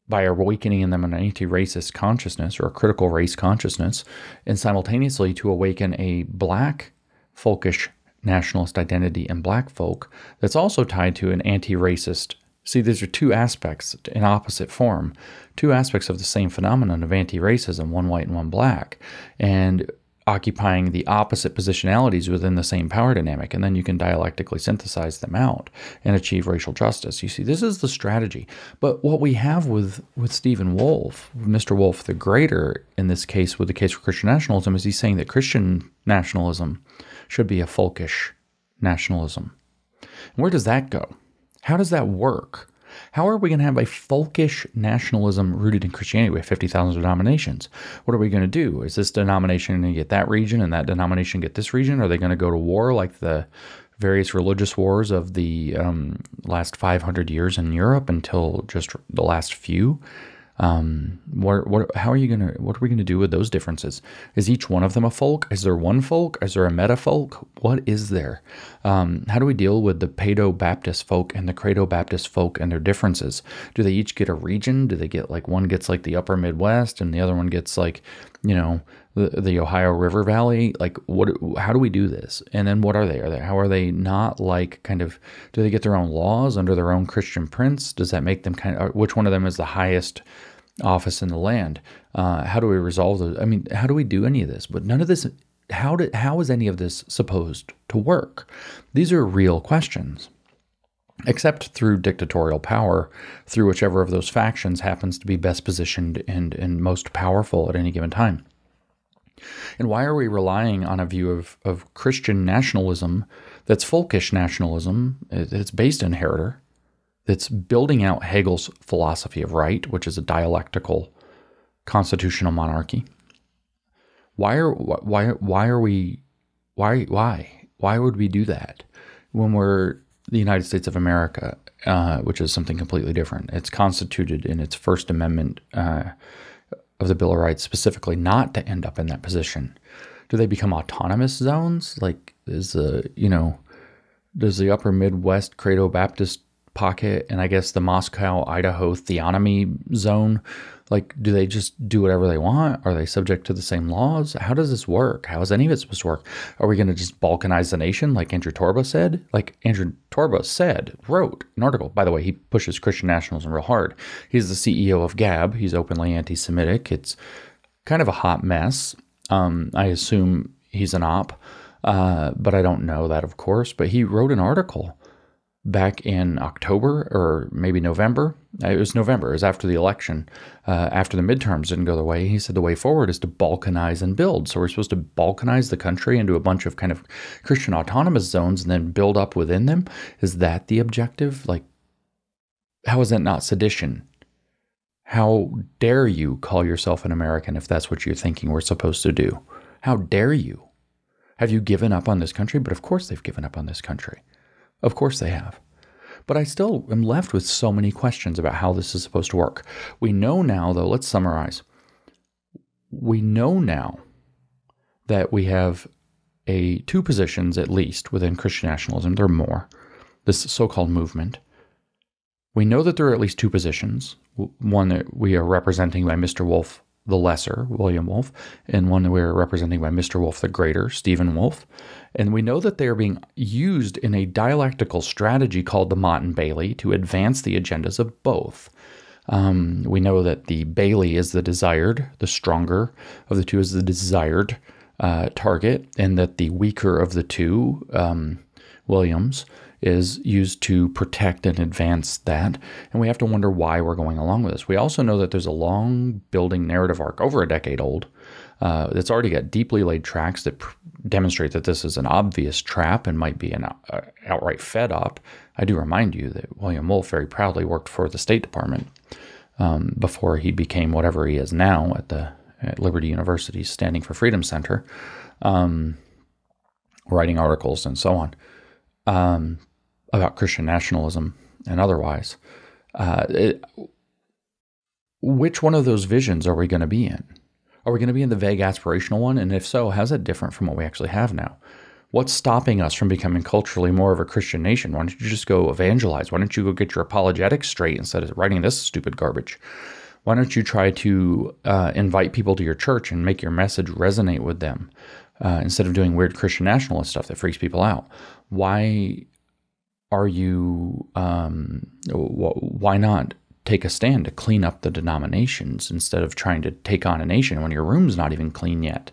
by awakening in them an anti-racist consciousness or a critical race consciousness, and simultaneously to awaken a black folkish nationalist identity in black folk that's also tied to an anti-racist. See, these are two aspects in opposite form, two aspects of the same phenomenon of anti-racism, one white and one black, and occupying the opposite positionalities within the same power dynamic, and then you can dialectically synthesize them out and achieve racial justice. You see, this is the strategy. But what we have with Stephen Wolf, Mr. Wolf the Greater, in this case, with the case for Christian nationalism, is he's saying that Christian nationalism should be a folkish nationalism. And where does that go? How does that work? How are we going to have a folkish nationalism rooted in Christianity? We have 50,000 denominations. What are we going to do? Is this denomination going to get that region and that denomination get this region? Are they going to go to war like the various religious wars of the last 500 years in Europe until just the last few? How are you going to, what are we going to do with those differences? Is each one of them a folk? Is there one folk? Is there a meta folk? What is there? How do we deal with the Paedo-Baptist folk and the Credo-Baptist folk and their differences? Do they each get a region? Do they get like, one gets like the upper Midwest and the other one gets like, you know, the Ohio River Valley? Like, how do we do this? And then what are they? How are they not like kind of, do they get their own laws under their own Christian prince? Does that make them kind of, which one of them is the highest office in the land? How do we resolve those? I mean, how do we do any of this? But none of this, how is any of this supposed to work? These are real questions. Except through dictatorial power, through whichever of those factions happens to be best positioned and most powerful at any given time. And why are we relying on a view of Christian nationalism that's folkish nationalism? It's based in Herder, that's building out Hegel's philosophy of right, which is a dialectical constitutional monarchy. Why would we do that when we're the United States of America, which is something completely different? It's constituted in its First Amendment of the Bill of Rights specifically not to end up in that position. Do they become autonomous zones? Like, does the upper Midwest Credo Baptist pocket and I guess the Moscow, Idaho theonomy zone, like, do they just do whatever they want? Are they subject to the same laws? How does this work? How is any of it supposed to work? Are we going to just balkanize the nation like Andrew Torba said? Like Andrew Torba wrote an article. By the way, he pushes Christian nationalism real hard. He's the CEO of Gab. He's openly anti-Semitic. It's kind of a hot mess. I assume he's an op, but I don't know that, of course. But he wrote an article back in October or maybe November. It was November. It was after the election, after the midterms didn't go the way. He said the way forward is to balkanize and build. So we're supposed to balkanize the country into a bunch of kind of Christian autonomous zones and then build up within them. Is that the objective? Like, how is that not sedition? How dare you call yourself an American if that's what you're thinking we're supposed to do? How dare you? Have you given up on this country? But of course they've given up on this country. Of course they have. But I still am left with so many questions about how this is supposed to work. We know now, though, let's summarize. We know now that we have two positions, at least, within Christian nationalism. There are more. This so-called movement. We know that there are at least two positions. One that we are representing by Mr. Wolf the Lesser, William Wolf, and one that we are representing by Mr. Wolf the Greater, Stephen Wolf. And we know that they are being used in a dialectical strategy called the Motte and Bailey to advance the agendas of both. We know that the Bailey is the desired, the stronger of the two is the desired target, and that the weaker of the two, Williams, is used to protect and advance that. And we have to wonder why we're going along with this. We also know that there's a long building narrative arc, over a decade old, that's already got deeply laid tracks that demonstrate that this is an obvious trap and might be an outright fed up. I do remind you that William Wolfe very proudly worked for the State Department before he became whatever he is now at Liberty University's Standing for Freedom Center, writing articles and so on about Christian nationalism and otherwise. Which one of those visions are we going to be in? Are we going to be in the vague aspirational one? And if so, how's that different from what we actually have now? What's stopping us from becoming culturally more of a Christian nation? Why don't you just go evangelize? Why don't you go get your apologetics straight instead of writing this stupid garbage? Why don't you try to invite people to your church and make your message resonate with them instead of doing weird Christian nationalist stuff that freaks people out? Why are you, why not take a stand to clean up the denominations instead of trying to take on a nation when your room's not even clean yet?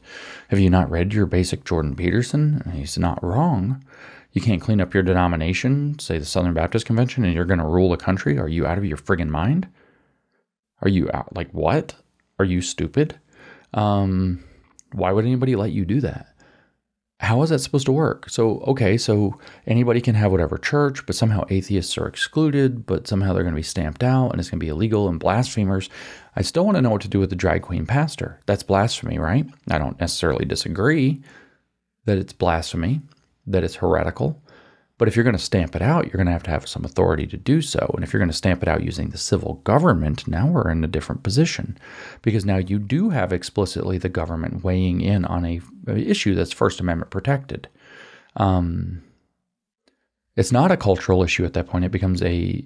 Have you not read your basic Jordan Peterson? He's not wrong. You can't clean up your denomination, say the Southern Baptist Convention, and you're going to rule the country? Are you out of your friggin' mind? Are you out? Like, what? Are you stupid? Why would anybody let you do that? How is that supposed to work? So anybody can have whatever church, but somehow atheists are excluded, but somehow they're going to be stamped out and it's going to be illegal, and blasphemers. I still want to know what to do with the drag queen pastor. That's blasphemy, right? I don't necessarily disagree that it's blasphemy, that it's heretical. But if you're going to stamp it out, you're going to have some authority to do so. And if you're going to stamp it out using the civil government, now we're in a different position, because now you do have explicitly the government weighing in on a issue that's First Amendment protected. It's not a cultural issue at that point. It becomes a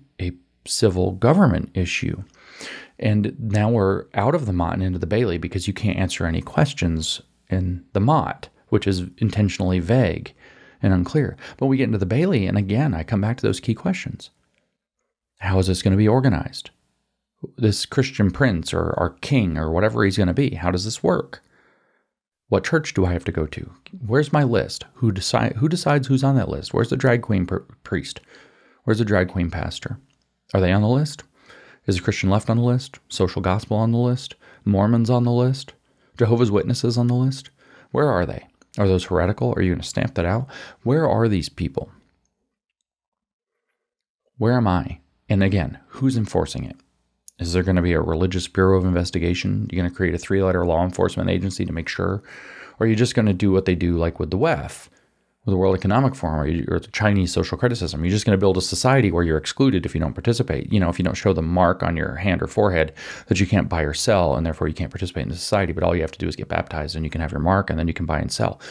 civil government issue. And now we're out of the Mott and into the Bailey, because you can't answer any questions in the Mott, which is intentionally vague and unclear. But we get into the Bailey, and again, I come back to those key questions. How is this going to be organized? This Christian prince or our king or whatever he's going to be, how does this work? What church do I have to go to? Where's my list? Who decides who's on that list? Where's the drag queen priest? Where's the drag queen pastor? Are they on the list? Is the Christian left on the list? Social gospel on the list? Mormons on the list? Jehovah's Witnesses on the list? Where are they? Are those heretical? Are you going to stamp that out? Where are these people? Where am I? And again, who's enforcing it? Is there going to be a religious bureau of investigation? You're going to create a 3-letter law enforcement agency to make sure? Or are you just going to do what they do like with the WEF, with the World Economic Forum, or the Chinese social criticism? You're just going to build a society where you're excluded if you don't participate. If you don't show the mark on your hand or forehead that you can't buy or sell, and therefore you can't participate in the society, but all you have to do is get baptized and you can have your mark, and then you can buy and sell.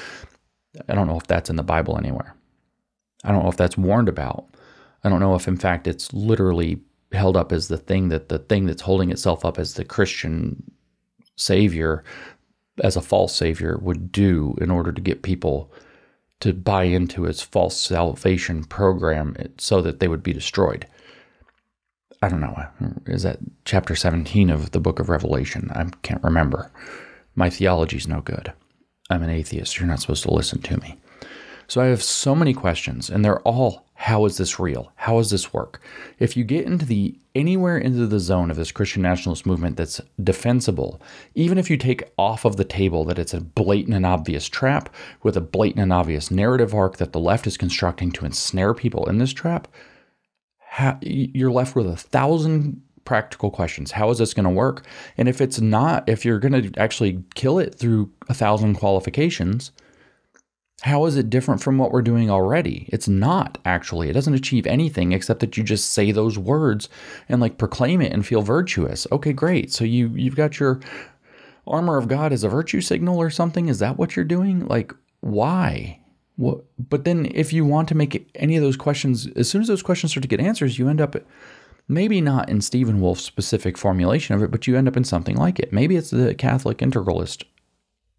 I don't know if that's in the Bible anywhere. I don't know if that's warned about. I don't know if, in fact, it's literally held up as the thing that's holding itself up as the Christian savior, as a false savior, would do in order to get people to buy into its false salvation program so that they would be destroyed. I don't know. Is that chapter 17 of the book of Revelation? I can't remember. My theology's no good. I'm an atheist. You're not supposed to listen to me. So I have so many questions, and they're all, how is this real? How does this work? If you get anywhere into the zone of this Christian nationalist movement that's defensible, even if you take off of the table that it's a blatant and obvious trap with a blatant and obvious narrative arc that the left is constructing to ensnare people in this trap, you're left with 1,000 practical questions. How is this going to work? And if it's not, if you're going to actually kill it through 1,000 qualifications, how is it different from what we're doing already? It's not, actually. It doesn't achieve anything except that you just say those words and proclaim it and feel virtuous. Okay, great. So you've got your armor of God as a virtue signal or something. Is that what you're doing? Why? What? But then if you want to make any of those questions, as soon as those questions start to get answers, you end up maybe not in Stephen Wolfe's specific formulation of it, but you end up in something like it. Maybe it's the Catholic integralist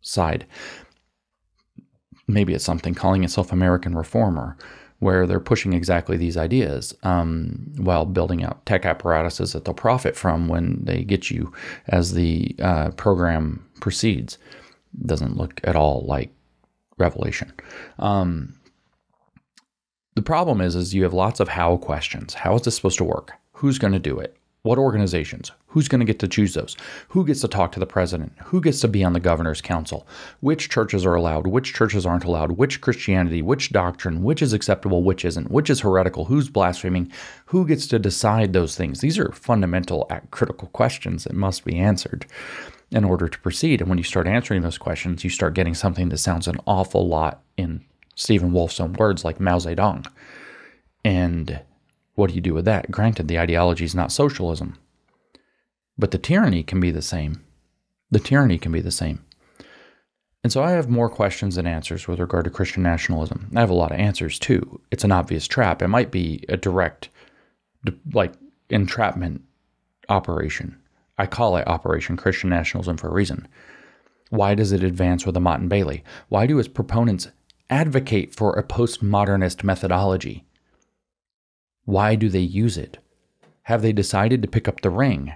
side. Maybe it's something calling itself American Reformer, where they're pushing exactly these ideas while building out tech apparatuses that they'll profit from when they get you as the program proceeds. Doesn't look at all like Revelation. The problem is you have lots of how questions. How is this supposed to work? Who's going to do it? What organizations? Who's going to get to choose those? Who gets to talk to the president? Who gets to be on the governor's council? Which churches are allowed? Which churches aren't allowed? Which Christianity? Which doctrine? Which is acceptable? Which isn't? Which is heretical? Who's blaspheming? Who gets to decide those things? These are fundamental, critical questions that must be answered in order to proceed. And when you start answering those questions, you start getting something that sounds an awful lot in Stephen Wolf's own words, like Mao Zedong. And what do you do with that? Granted, the ideology is not socialism, but the tyranny can be the same. The tyranny can be the same. And so I have more questions than answers with regard to Christian nationalism. I have a lot of answers too. It's an obvious trap. It might be a direct, entrapment operation. I call it Operation Christian Nationalism for a reason. Why does it advance with Amat and Bailey? Why do its proponents advocate for a postmodernist methodology? Why do they use it? Have they decided to pick up the ring?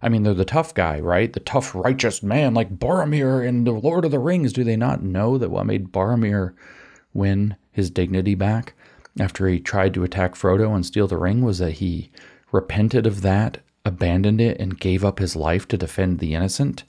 I mean, they're the tough guy, right? The tough, righteous man like Boromir in The Lord of the Rings. Do they not know that what made Boromir win his dignity back after he tried to attack Frodo and steal the ring was that he repented of that, abandoned it, and gave up his life to defend the innocent?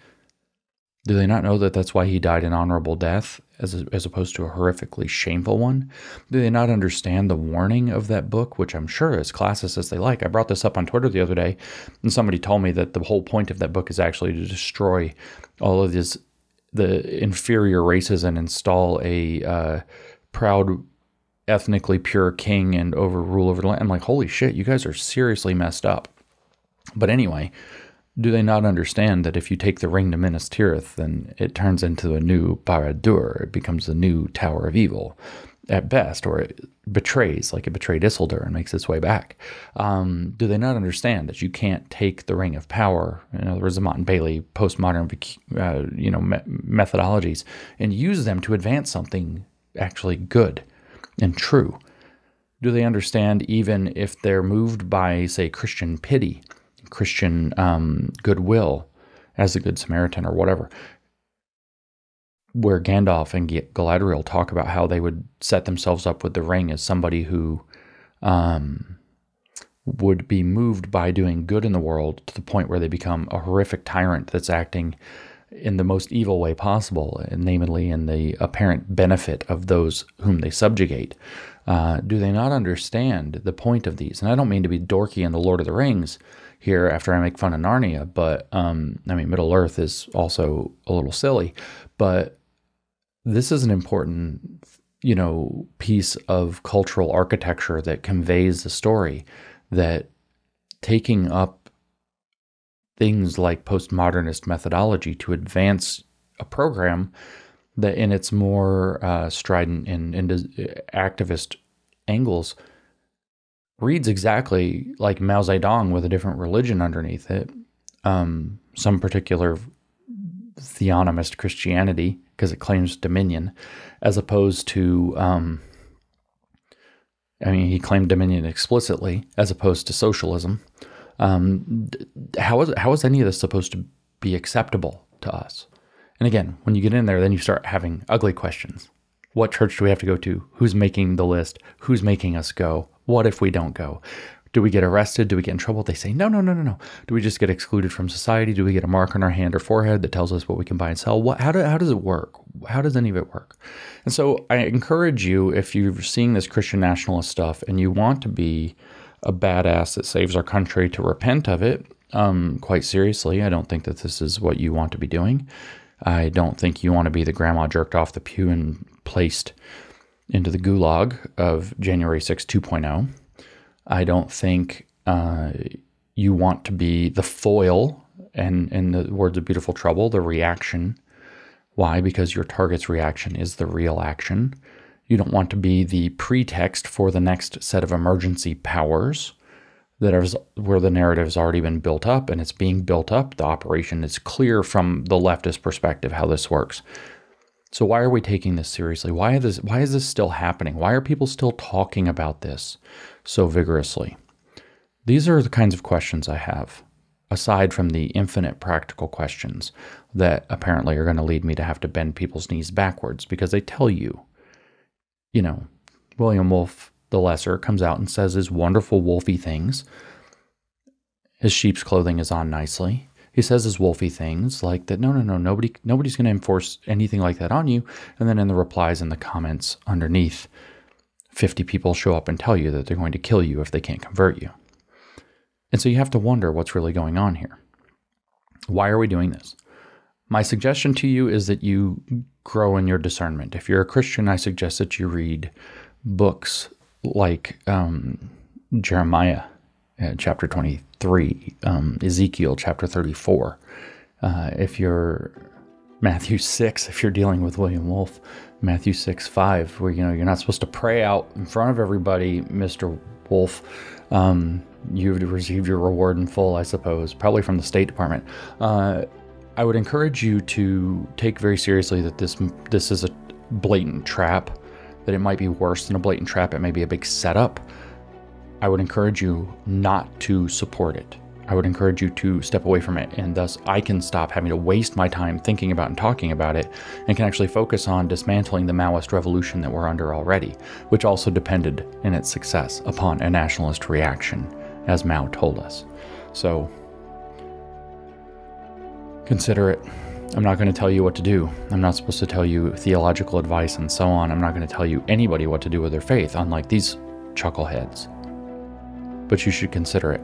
Do they not know that that's why he died an honorable death as opposed to a horrifically shameful one? Do they not understand the warning of that book, which I'm sure as classist as they like? I brought this up on Twitter the other day, and somebody told me that the whole point of that book is actually to destroy all of the inferior races and install a proud, ethnically pure king and overrule over the land. I'm like, holy shit, you guys are seriously messed up. But anyway, do they not understand that if you take the ring to Minas Tirith, then it turns into a new Barad-dûr? It becomes a new Tower of Evil at best, or it betrays, like it betrayed Isildur and makes its way back. Do they not understand that you can't take the Ring of Power, in other words, Amat and Bailey, postmodern methodologies, and use them to advance something actually good and true? Do they understand, even if they're moved by, say, Christian pity, Christian goodwill, as the Good Samaritan or whatever, where Gandalf and Galadriel talk about how they would set themselves up with the ring as somebody who would be moved by doing good in the world to the point where they become a horrific tyrant that's acting in the most evil way possible, and namely in the apparent benefit of those whom they subjugate. Do they not understand the point of these? And I don't mean to be dorky in The Lord of the Rings here after I make fun of Narnia, but Middle Earth is also a little silly, but this is an important, piece of cultural architecture that conveys the story, that taking up things like postmodernist methodology to advance a program that in its more strident and activist angles reads exactly like Mao Zedong with a different religion underneath it, some particular theonomist Christianity, because it claims dominion, as opposed to, he claimed dominion explicitly, as opposed to socialism. How is any of this supposed to be acceptable to us? And again, when you get in there, then you start having ugly questions. What church do we have to go to? Who's making the list? Who's making us go? What if we don't go? Do we get arrested? Do we get in trouble? They say, no. Do we just get excluded from society? Do we get a mark on our hand or forehead that tells us what we can buy and sell? How does it work? How does any of it work? And so I encourage you, if you're seeing this Christian nationalist stuff and you want to be a badass that saves our country, to repent of it quite seriously. I don't think that this is what you want to be doing. I don't think you want to be the grandma jerked off the pew and placed into the gulag of January 6, 2.0. I don't think you want to be the foil, and in the words of Beautiful Trouble, the reaction. Why? Because your target's reaction is the real action. You don't want to be the pretext for the next set of emergency powers where the narrative's already been built up and it's being built up. The operation is clear from the leftist perspective how this works. So why are we taking this seriously? Why is this still happening? Why are people still talking about this so vigorously? These are the kinds of questions I have. aside from the infinite practical questions that apparently are going to lead me to have to bend people's knees backwards, because they tell you, William Wolfe the Lesser comes out and says his wonderful wolfy things. His sheep's clothing is on nicely. He says his wolfy things like that, nobody's going to enforce anything like that on you. And then in the replies and the comments underneath, 50 people show up and tell you that they're going to kill you if they can't convert you. And so you have to wonder what's really going on here. Why are we doing this? My suggestion to you is that you grow in your discernment. If you're a Christian, I suggest that you read books like Jeremiah chapter 23, Ezekiel chapter 34. If you're Matthew 6, if you're dealing with William Wolfe, Matthew 6:5, where you're not supposed to pray out in front of everybody, Mr. Wolfe. You've received your reward in full, I suppose, probably from the State Department. I would encourage you to take very seriously that this is a blatant trap, that it might be worse than a blatant trap. It may be a big setup. I would encourage you not to support it. I would encourage you to step away from it, and thus I can stop having to waste my time thinking about and talking about it, and can actually focus on dismantling the Maoist revolution that we're under already, which also depended in its success upon a nationalist reaction, as Mao told us. So consider it. I'm not going to tell you what to do. I'm not supposed to tell you theological advice and so on. I'm not going to tell you anybody what to do with their faith, unlike these chuckleheads. But you should consider it.